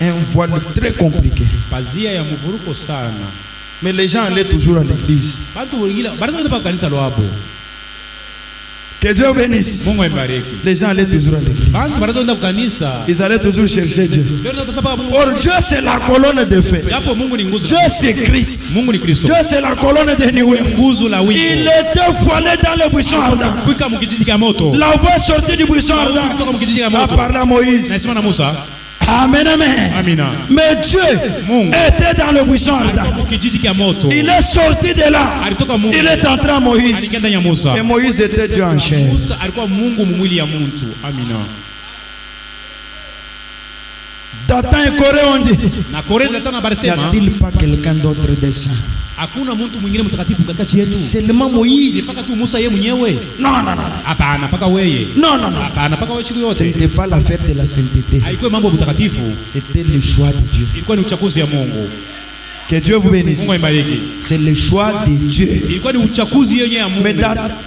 [SPEAKER 3] Un voile très compliqué. Mais les gens allaient toujours à l'église. Que Dieu bénisse.
[SPEAKER 4] Mungu aibariki.
[SPEAKER 3] Les gens allaient toujours à l'église.
[SPEAKER 4] Bantu banazoenda kukanisa.
[SPEAKER 3] Ils allaient toujours chercher Dieu.
[SPEAKER 4] Leo tunatafuta mpaka Mungu.
[SPEAKER 3] Or Dieu c'est la colonne de feu.
[SPEAKER 4] Japo Mungu ni nguzo.
[SPEAKER 3] Dieu c'est Christ.
[SPEAKER 4] Mungu ni Kristo.
[SPEAKER 3] Dieu c'est la colonne de nuée.
[SPEAKER 4] Nguzo la wingu.
[SPEAKER 3] Il était voilé dans le buisson ardent.
[SPEAKER 4] Fika mkijiji cha moto.
[SPEAKER 3] La voix sortie du buisson ardent.
[SPEAKER 4] Kutoka mkijiji cha
[SPEAKER 3] A
[SPEAKER 4] moto.
[SPEAKER 3] parlé à Moïse.
[SPEAKER 4] Nasema na Musa.
[SPEAKER 3] Amen, amen.
[SPEAKER 4] Amina.
[SPEAKER 3] Mais Dieu
[SPEAKER 4] Mungu
[SPEAKER 3] était dans le buisson ardent.
[SPEAKER 4] mkijiji cha moto.
[SPEAKER 3] Il est sorti de là.
[SPEAKER 4] Alitoka Mungu.
[SPEAKER 3] Il est entré à Moïse.
[SPEAKER 4] Alikenda ya Musa.
[SPEAKER 3] Et Moïse était Dieu en chair.
[SPEAKER 4] Musa alikuwa Mungu mwili ya mtu. Amina.
[SPEAKER 3] Datan et Corée ont dit,
[SPEAKER 4] Na Koré Datan na
[SPEAKER 3] y
[SPEAKER 4] barisema
[SPEAKER 3] a-t-il pas quelqu'un d'autre de saint?
[SPEAKER 4] hakuna mtu mwingine mtakatifu katikati yetu.
[SPEAKER 3] Seulement
[SPEAKER 4] Ni
[SPEAKER 3] Moïse.
[SPEAKER 4] paka tu Musa yeye mwenyewe.
[SPEAKER 3] Non, non, non.
[SPEAKER 4] Hapana, paka wewe.
[SPEAKER 3] Non, non, non.
[SPEAKER 4] Hapana, paka wewe siku
[SPEAKER 3] Ce
[SPEAKER 4] yote.
[SPEAKER 3] n'était pas l'affaire de la sainteté.
[SPEAKER 4] Haikuwa mambo ya utakatifu.
[SPEAKER 3] C'était le choix de Dieu.
[SPEAKER 4] Ilikuwa ni uchaguzi ya Mungu.
[SPEAKER 3] Que Dieu vous bénisse.
[SPEAKER 4] Mungu aibariki.
[SPEAKER 3] C'est le choix de Dieu.
[SPEAKER 4] Ilikuwa ni uchaguzi yenyewe ya Mungu.
[SPEAKER 3] Mais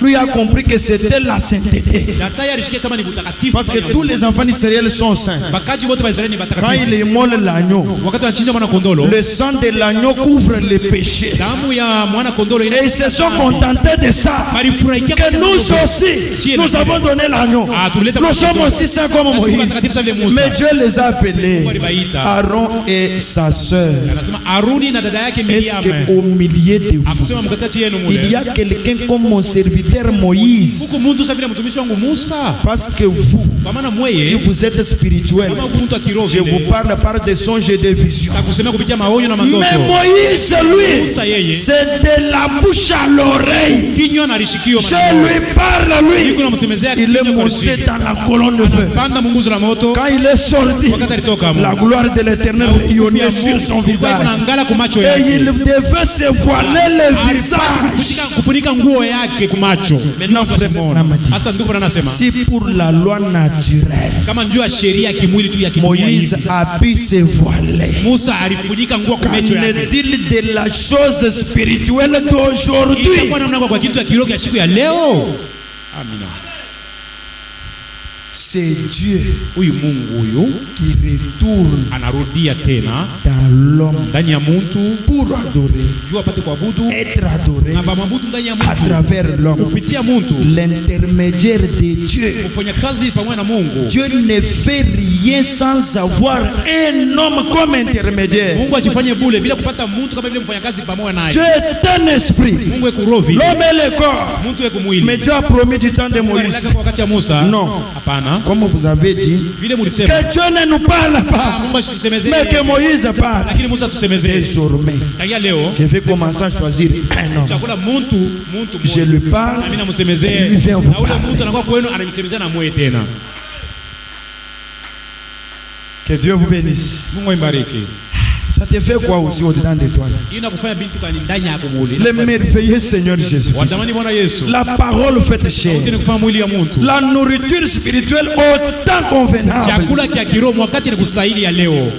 [SPEAKER 3] lui a compris que c'était la sainteté.
[SPEAKER 4] Data alishikia kama ni utakatifu.
[SPEAKER 3] Parce que tous les enfants d'Israël sont saints.
[SPEAKER 4] Bakaji wote wa Israeli ni
[SPEAKER 3] Quand
[SPEAKER 4] watakatifu.
[SPEAKER 3] il immole l'agneau,
[SPEAKER 4] Wakati wanachinja mwana kondolo,
[SPEAKER 3] le sang de l'agneau couvre les péchés.
[SPEAKER 4] damu ya mwana kondolo
[SPEAKER 3] Et ils se sont contentés de ça.
[SPEAKER 4] balifurahikia
[SPEAKER 3] Que nous aussi, nous avons donné l'agneau. Nous sommes aussi saints comme Moïse. Mais Dieu les a appelés, Aaron et sa sœur.
[SPEAKER 4] Anasema Aruni na dada yake
[SPEAKER 3] Est-ce
[SPEAKER 4] Miriam.
[SPEAKER 3] qu'au milieu de vous,
[SPEAKER 4] Akusema mkatati yenu
[SPEAKER 3] il y
[SPEAKER 4] mule.
[SPEAKER 3] a quelqu'un comme mon serviteur Moïse?
[SPEAKER 4] Huku mtu savile mtumishi wangu Musa.
[SPEAKER 3] Parce que vous,
[SPEAKER 4] Kwa maana
[SPEAKER 3] si
[SPEAKER 4] mweye
[SPEAKER 3] vous êtes spirituel,
[SPEAKER 4] kama huku mtu akiroho
[SPEAKER 3] je vous
[SPEAKER 4] vile.
[SPEAKER 3] parle par des songes et des visions.
[SPEAKER 4] Takusema kupitia maonyo na
[SPEAKER 3] Mais
[SPEAKER 4] mandoto.
[SPEAKER 3] Moïse, lui,
[SPEAKER 4] Musa yeye
[SPEAKER 3] c'est de la bouche à l'oreille.
[SPEAKER 4] kinywa na rishikio
[SPEAKER 3] Je
[SPEAKER 4] maneno.
[SPEAKER 3] lui parle, lui.
[SPEAKER 4] Yuko na msemezea
[SPEAKER 3] Il est
[SPEAKER 4] kinywa kwa
[SPEAKER 3] monté
[SPEAKER 4] rishikio.
[SPEAKER 3] dans la colonne de feu.
[SPEAKER 4] Panda munguzo la moto.
[SPEAKER 3] Quand il est sorti,
[SPEAKER 4] Wakati alitoka
[SPEAKER 3] la gloire de l'Éternel rayonnait sur son visage.
[SPEAKER 4] Kuna ngala kumacho
[SPEAKER 3] Et
[SPEAKER 4] yake.
[SPEAKER 3] il devait se voiler le visage.
[SPEAKER 4] Kufunika nguo yake kumacho.
[SPEAKER 3] Maintenant, frère Branham dit,
[SPEAKER 4] Sasa ndugu anasema
[SPEAKER 3] si pour la loi naturelle,
[SPEAKER 4] kama njoo ya sheria ya kimwili tu ya kidunia
[SPEAKER 3] Moïse
[SPEAKER 4] hivi.
[SPEAKER 3] a pu se voiler,
[SPEAKER 4] Musa alifunika nguo kwa
[SPEAKER 3] qu'en
[SPEAKER 4] macho yake.
[SPEAKER 3] est-il de la chose spirituelle d'aujourd'hui?
[SPEAKER 4] Itakuwa namna kwa kitu ya kiroho ya siku ya leo. Amina.
[SPEAKER 3] C'est Dieu
[SPEAKER 4] Huyu Mungu huyu
[SPEAKER 3] qui retourne
[SPEAKER 4] anarudia tena
[SPEAKER 3] dans l'homme
[SPEAKER 4] ndani ya mtu
[SPEAKER 3] pour adorer,
[SPEAKER 4] juu apate kuabudu
[SPEAKER 3] être adoré
[SPEAKER 4] na bamwabudu ndani ya
[SPEAKER 3] à
[SPEAKER 4] mtu
[SPEAKER 3] travers l'homme,
[SPEAKER 4] kupitia mtu
[SPEAKER 3] l'intermédiaire de Dieu.
[SPEAKER 4] kufanya kazi pamoja na Mungu.
[SPEAKER 3] Dieu ne fait rien sans avoir un homme comme intermédiaire.
[SPEAKER 4] Mungu asifanye bure bila kupata mtu kama vile mfanya kazi pamoja naye.
[SPEAKER 3] Dieu est un esprit.
[SPEAKER 4] Mungu eko roho vile.
[SPEAKER 3] L'homme est le corps.
[SPEAKER 4] Mtu eko mwili.
[SPEAKER 3] Mais Dieu a promis du temps de
[SPEAKER 4] Mungu
[SPEAKER 3] Moïse.
[SPEAKER 4] alitaka kwa wakati ya Musa.
[SPEAKER 3] Non.
[SPEAKER 4] Hapana.
[SPEAKER 3] Comme vous avez dit,
[SPEAKER 4] Vile mulisema.
[SPEAKER 3] que Dieu ne nous parle pas,
[SPEAKER 4] Mungu asitusemezee.
[SPEAKER 3] mais que Moïse parle.
[SPEAKER 4] Lakini Musa tusemezee.
[SPEAKER 3] Désormais,
[SPEAKER 4] Tangia leo
[SPEAKER 3] je vais commencer à choisir un homme.
[SPEAKER 4] chakula mtu
[SPEAKER 3] Je lui parle,
[SPEAKER 4] mimi
[SPEAKER 3] il
[SPEAKER 4] namsemezee.
[SPEAKER 3] vient vous
[SPEAKER 4] Na ule
[SPEAKER 3] parler.
[SPEAKER 4] mtu anakuwa kwenu anamsemezea na mwe tena.
[SPEAKER 3] Que Dieu vous bénisse.
[SPEAKER 4] Mungu imbariki.
[SPEAKER 3] Ça te fait quoi aussi au-dedans de toi?
[SPEAKER 4] Ina kufanya bintu kani ndani yako mule.
[SPEAKER 3] Le merveilleux Seigneur Jésus.
[SPEAKER 4] Watamani Bwana Yesu.
[SPEAKER 3] La parole faite chair.
[SPEAKER 4] Utini kufanya mwili ya mtu.
[SPEAKER 3] La nourriture spirituelle autant convenable.
[SPEAKER 4] Chakula kia kiroho wakati ni kustahili ya leo.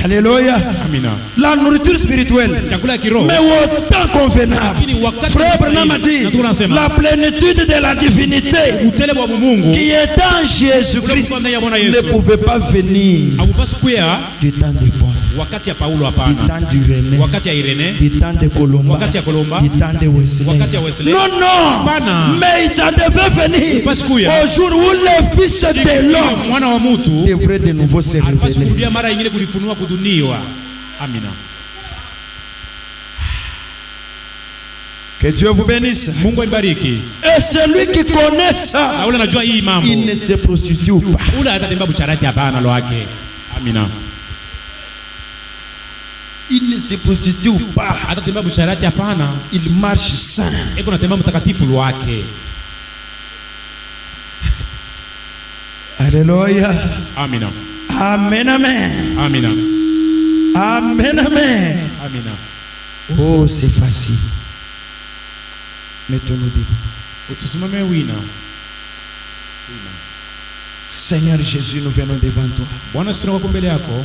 [SPEAKER 3] Alléluia.
[SPEAKER 4] Amina.
[SPEAKER 3] La nourriture spirituelle,
[SPEAKER 4] Chakula ya kiroho.
[SPEAKER 3] mais autant convenable.
[SPEAKER 4] Lakini wakati
[SPEAKER 3] Frère Branham a dit,
[SPEAKER 4] na tunasema
[SPEAKER 3] la plénitude de la divinité
[SPEAKER 4] utele wa Mungu
[SPEAKER 3] qui est en Jésus-Christ ne pouvait pas venir
[SPEAKER 4] haupasi kuya
[SPEAKER 3] du temps de Paul,
[SPEAKER 4] wakati ya Paulo
[SPEAKER 3] du
[SPEAKER 4] hapana.
[SPEAKER 3] temps du René,
[SPEAKER 4] Wakati ya Irene,
[SPEAKER 3] du temps de Colomba,
[SPEAKER 4] wakati ya Kolomba,
[SPEAKER 3] du temps de Wesley.
[SPEAKER 4] wakati ya Wesley.
[SPEAKER 3] Non, non,
[SPEAKER 4] Hapana.
[SPEAKER 3] mais ça devait venir
[SPEAKER 4] Parce que,
[SPEAKER 3] au jour où le Fils de l'homme
[SPEAKER 4] mwana wa mtu
[SPEAKER 3] devrait de nouveau se
[SPEAKER 4] alipasi
[SPEAKER 3] révéler.
[SPEAKER 4] kurudia mara nyingine kulifunua kuduniwa. Amina.
[SPEAKER 3] Que Dieu vous bénisse.
[SPEAKER 4] Mungu ibariki.
[SPEAKER 3] Et celui qui connaît ça,
[SPEAKER 4] Na ule anajua hii mambo.
[SPEAKER 3] il ne se prostitue pas.
[SPEAKER 4] Ule atatembea bucharati hapana lo yake. Amina.
[SPEAKER 3] Il ne se prostitue pas.
[SPEAKER 4] Atatembea bucharati hapana.
[SPEAKER 3] Il marche saint.
[SPEAKER 4] Eko natembea mtakatifu lo yake.
[SPEAKER 3] Alléluia.
[SPEAKER 4] Amina.
[SPEAKER 3] Amen, amen.
[SPEAKER 4] Amina.
[SPEAKER 3] Amen, amen.
[SPEAKER 4] Amina.
[SPEAKER 3] Oh, c'est facile. Mettons-nous debout.
[SPEAKER 4] Utusimame wina.
[SPEAKER 3] Seigneur Jésus, nous venons devant toi.
[SPEAKER 4] Bwana sisi tunakuwa mbele yako.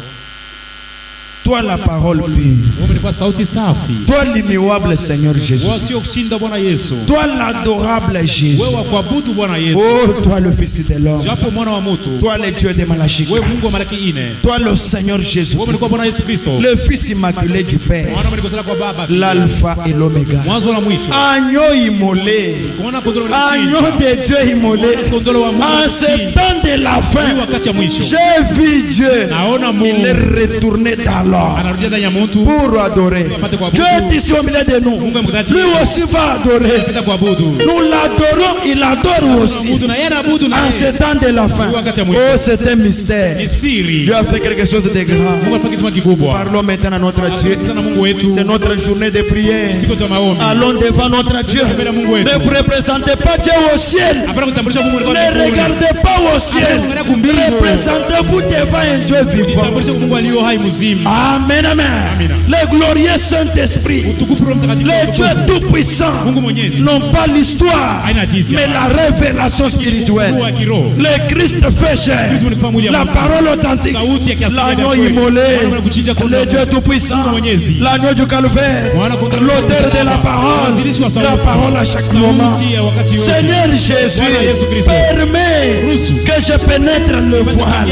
[SPEAKER 3] Toi la parole pure.
[SPEAKER 4] Wewe umenipa sauti safi.
[SPEAKER 3] Toi l'immuable Seigneur Jésus.
[SPEAKER 4] Wewe sio kushinda Bwana Yesu.
[SPEAKER 3] Toi l'adorable Jésus.
[SPEAKER 4] Wewe kuabudu Bwana Yesu.
[SPEAKER 3] Oh, toi le Fils de l'homme.
[SPEAKER 4] Japo mwana wa mtu.
[SPEAKER 3] Toi le Dieu des Malachie.
[SPEAKER 4] Wewe Mungu wa Malaki ine.
[SPEAKER 3] Toi le Seigneur Jésus.
[SPEAKER 4] Wewe umenipa Bwana Yesu Kristo.
[SPEAKER 3] Le Fils immaculé du Père.
[SPEAKER 4] Mwana umenikosela kwa Baba.
[SPEAKER 3] L'alpha et l'oméga.
[SPEAKER 4] Mwanzo na mwisho.
[SPEAKER 3] Agneau immolé.
[SPEAKER 4] Kuona kondolo la
[SPEAKER 3] Agneau de Dieu immolé. En ce temps de la fin,
[SPEAKER 4] wakati ya mwisho.
[SPEAKER 3] j'ai vu Dieu.
[SPEAKER 4] Naona
[SPEAKER 3] Il
[SPEAKER 4] Mungu.
[SPEAKER 3] est retourné alors
[SPEAKER 4] Anarudia ndani ya mtu.
[SPEAKER 3] pour adorer. Dieu est ici au milieu de nous. Lui aussi va adorer.
[SPEAKER 4] Anapenda kuabudu.
[SPEAKER 3] Nous l'adorons, il adore aussi.
[SPEAKER 4] Abudu na yeye anabudu na
[SPEAKER 3] En
[SPEAKER 4] yeye.
[SPEAKER 3] ce temps de la fin. Oh, c'est un mystère.
[SPEAKER 4] Ni siri.
[SPEAKER 3] Dieu a fait quelque chose de grand.
[SPEAKER 4] Mungu afanye kitu kikubwa.
[SPEAKER 3] Parlons maintenant à notre Dieu.
[SPEAKER 4] Sana Mungu wetu.
[SPEAKER 3] C'est notre journée de prière.
[SPEAKER 4] Siku ya maombi.
[SPEAKER 3] Allons devant notre Dieu.
[SPEAKER 4] Mbele ya Mungu wetu.
[SPEAKER 3] Ne vous représentez pas Dieu au ciel.
[SPEAKER 4] Hapana kutambulisha Mungu alikuwa
[SPEAKER 3] Ne regardez pas au ciel. Représentez-vous devant un Dieu vivant.
[SPEAKER 4] Tambulisha Mungu aliyo hai mzima.
[SPEAKER 3] Amen, amen.
[SPEAKER 4] Amina.
[SPEAKER 3] Le glorieux Saint-Esprit,
[SPEAKER 4] Utukufu Roho Mtakatifu.
[SPEAKER 3] le Dieu tout-puissant,
[SPEAKER 4] Mungu mwenyezi.
[SPEAKER 3] non pas l'histoire,
[SPEAKER 4] Haina hadithi.
[SPEAKER 3] mais la révélation spirituelle.
[SPEAKER 4] Mungu wa kiroho.
[SPEAKER 3] Le Christ fait chair,
[SPEAKER 4] Kristo ni mwili ya
[SPEAKER 3] la
[SPEAKER 4] Mungu.
[SPEAKER 3] parole authentique,
[SPEAKER 4] Sauti ya kiasili ya
[SPEAKER 3] l'agneau
[SPEAKER 4] kweli.
[SPEAKER 3] immolé,
[SPEAKER 4] Mwana kuchinja kondoo.
[SPEAKER 3] le Dieu tout-puissant,
[SPEAKER 4] Mungu mwenyezi.
[SPEAKER 3] l'agneau du calvaire,
[SPEAKER 4] Mwana contre
[SPEAKER 3] l'auteur de la parole,
[SPEAKER 4] Mwanzilishi wa sauti.
[SPEAKER 3] la parole à chaque
[SPEAKER 4] Sauti
[SPEAKER 3] moment.
[SPEAKER 4] ya wakati wote.
[SPEAKER 3] Seigneur Jésus,
[SPEAKER 4] Bwana Yesu Kristo.
[SPEAKER 3] permets
[SPEAKER 4] Ruhusu.
[SPEAKER 3] que je pénètre le voile.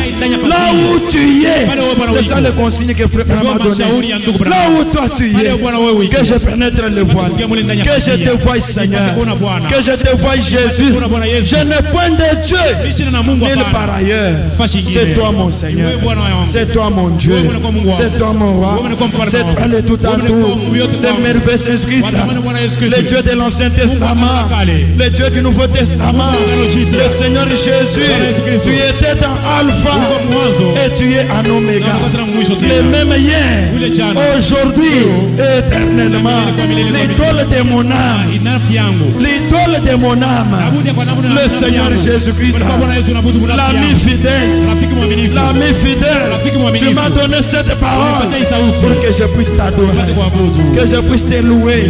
[SPEAKER 3] Là où tu es,
[SPEAKER 4] Pale wewe Bwana
[SPEAKER 3] c'est ça
[SPEAKER 4] ulipo.
[SPEAKER 3] le consigne que frère Branham m'a
[SPEAKER 4] Mashauri
[SPEAKER 3] donné.
[SPEAKER 4] ya ndugu Branham.
[SPEAKER 3] Là où toi tu
[SPEAKER 4] Pale
[SPEAKER 3] es,
[SPEAKER 4] Bwana wewe uko.
[SPEAKER 3] que je pénètre le voile, que je te voie Seigneur,
[SPEAKER 4] kuona Bwana.
[SPEAKER 3] que je te voie Jésus.
[SPEAKER 4] kuona Bwana Yesu.
[SPEAKER 3] Je n'ai point de Dieu
[SPEAKER 4] Ishi na Mungu
[SPEAKER 3] nulle
[SPEAKER 4] hapana.
[SPEAKER 3] par ailleurs.
[SPEAKER 4] Nafasi ingine.
[SPEAKER 3] C'est toi mon Seigneur,
[SPEAKER 4] Wewe Bwana wangu.
[SPEAKER 3] c'est toi mon Dieu,
[SPEAKER 4] Wewe unakuwa Mungu wangu.
[SPEAKER 3] c'est toi mon roi,
[SPEAKER 4] Wewe unakuwa mfalme
[SPEAKER 3] c'est
[SPEAKER 4] wangu.
[SPEAKER 3] toi le tout en
[SPEAKER 4] Wewe
[SPEAKER 3] tout,
[SPEAKER 4] unakuwa Mungu yote
[SPEAKER 3] le
[SPEAKER 4] kwangu.
[SPEAKER 3] merveilleux Jésus-Christ,
[SPEAKER 4] Watamani Bwana Yesu Kristo.
[SPEAKER 3] le Dieu de l'Ancien Testament,
[SPEAKER 4] Mungu wa kale.
[SPEAKER 3] le Dieu du Nouveau Testament,
[SPEAKER 4] Agano Jipya.
[SPEAKER 3] le Seigneur Jésus.
[SPEAKER 4] Bwana Yesu Kristo.
[SPEAKER 3] Tu étais dans Alpha
[SPEAKER 4] Mungu wa mwanzo.
[SPEAKER 3] et tu es en Oméga,
[SPEAKER 4] Na wakati na mwisho tena.
[SPEAKER 3] le même hier,
[SPEAKER 4] Ule jana.
[SPEAKER 3] aujourd'hui, éternellement. L'idole de mon âme,
[SPEAKER 4] Nafsi yangu.
[SPEAKER 3] l'idole de mon âme,
[SPEAKER 4] Abudu kwa namna
[SPEAKER 3] le
[SPEAKER 4] nafsi
[SPEAKER 3] Seigneur
[SPEAKER 4] yangu.
[SPEAKER 3] Jésus-Christ,
[SPEAKER 4] Kwa Bwana Yesu nabudu kwa nafsi
[SPEAKER 3] l'ami
[SPEAKER 4] yangu.
[SPEAKER 3] fidèle,
[SPEAKER 4] Rafiki mwaminifu.
[SPEAKER 3] l'ami fidèle.
[SPEAKER 4] Rafiki mwaminifu.
[SPEAKER 3] Tu m'as donné cette parole
[SPEAKER 4] Unipatie hii sauti.
[SPEAKER 3] pour que je puisse t'adorer,
[SPEAKER 4] Nipate kuabudu.
[SPEAKER 3] que je puisse te louer,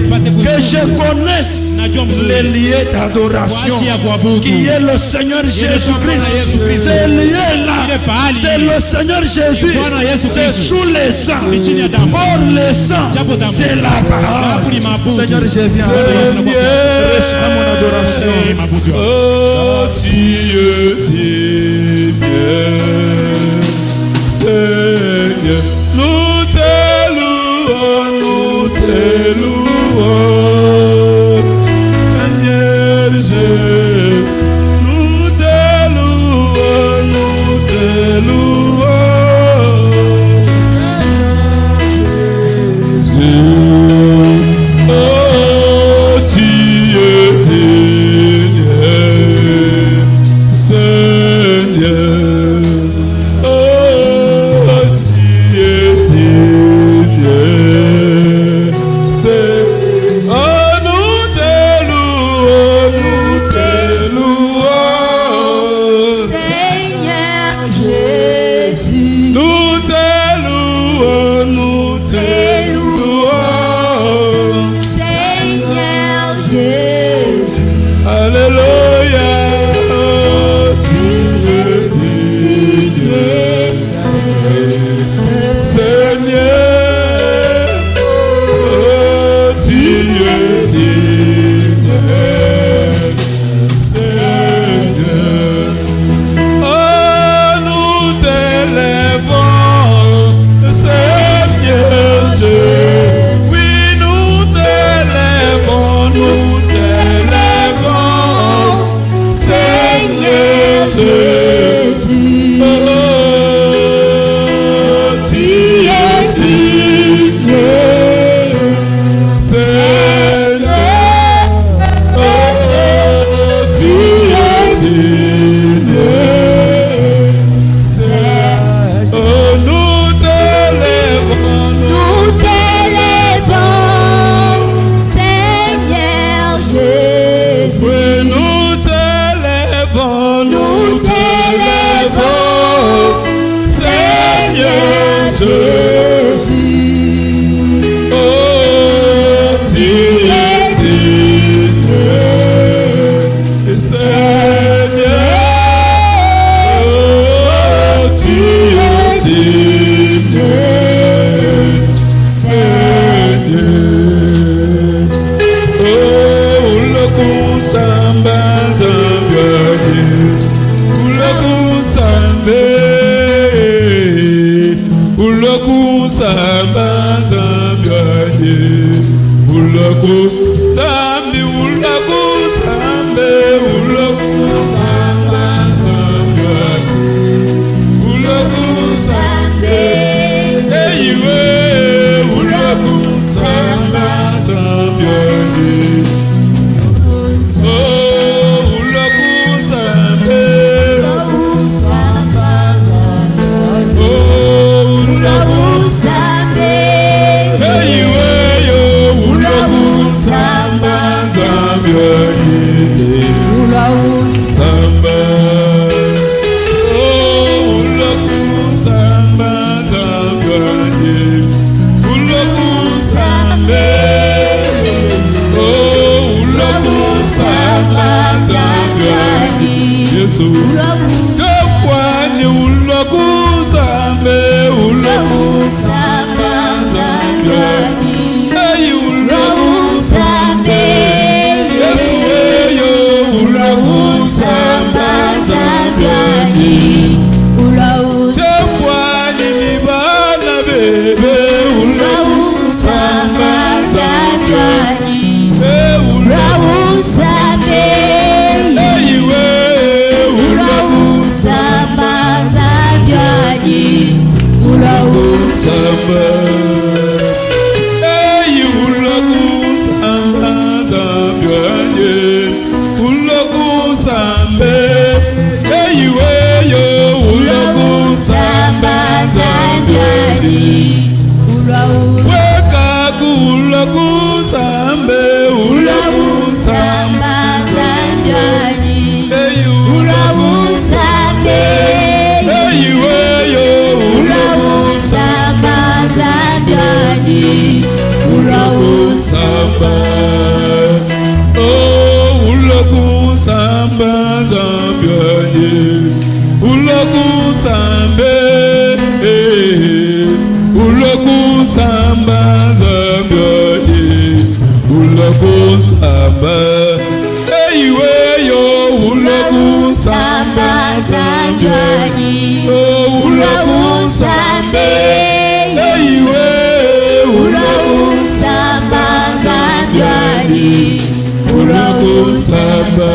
[SPEAKER 3] que je connaisse
[SPEAKER 4] Najua mzuri.
[SPEAKER 3] les lieux d'adoration
[SPEAKER 4] Wachi ya kuabudu.
[SPEAKER 3] qui est le Seigneur Jésus-Christ.
[SPEAKER 4] Bwana Yesu Kristo.
[SPEAKER 3] C'est lié-là,
[SPEAKER 4] Ile pahali.
[SPEAKER 3] c'est le Seigneur Jésus.
[SPEAKER 4] Bwana Yesu
[SPEAKER 3] C'est
[SPEAKER 4] Kristo.
[SPEAKER 3] sous les sangs.
[SPEAKER 4] Ni chini ya damu.
[SPEAKER 3] Hors les sangs,
[SPEAKER 4] Japo damu.
[SPEAKER 3] c'est la
[SPEAKER 4] Damu
[SPEAKER 3] parole.
[SPEAKER 4] ni mabudu.
[SPEAKER 3] Seigneur, je viens. Reçois mon adoration.
[SPEAKER 4] Mabudu.
[SPEAKER 5] Oh, Dieu, Dieu, Seigneur, nous te louons, nous te louons. Seigneur Jésus, nous te louons, nous te louons. Oh, Dieu, Dieu, Seigneur. Oh, Dieu, Dieu, Seigneur. Oh, nous te louons, nous te louons.
[SPEAKER 2] Seigneur Jésus,
[SPEAKER 5] Nous te louons, nous te louons.
[SPEAKER 2] Seigneur Jésus,
[SPEAKER 5] Alléluia. Oh, Dieu, Dieu, Seigneur. Oh, Dieu, Dieu, Seigneur. Oh, nous t'élèvons, Seigneur Jésus. Oui, nous t'élèvons, nous t'élèvons,
[SPEAKER 2] Seigneur Jésus,
[SPEAKER 5] oh,
[SPEAKER 2] Dieu,
[SPEAKER 5] Dieu,
[SPEAKER 2] Dieu,
[SPEAKER 5] Seigneur. Yesu Kakwani ulokuzambe
[SPEAKER 2] ulokuzamba zambyani ulokuzambe
[SPEAKER 5] Yesu weyo
[SPEAKER 2] ulokuzamba zambyani
[SPEAKER 5] Kakwani nibana bebe
[SPEAKER 2] ulokuzamba zambyani ulokuzambe ulokuzamba zambyani
[SPEAKER 5] ulokuzamba ulokuzamba zambyani ulokuzambe weyo ulokuzamba
[SPEAKER 2] zambyani
[SPEAKER 5] ulokuzambe
[SPEAKER 2] ulokuzamba zambyani ulokuzambe
[SPEAKER 5] weyo
[SPEAKER 2] ulokuzamba zambyani
[SPEAKER 5] ulokuzamba oh ulokuzamba zambyani ulokuzambe ulokuzamba zambyani ulokuzamba weyo ulokuzamba
[SPEAKER 2] zambyani ulokuzambe ulokuzamba zambyani ulokuzamba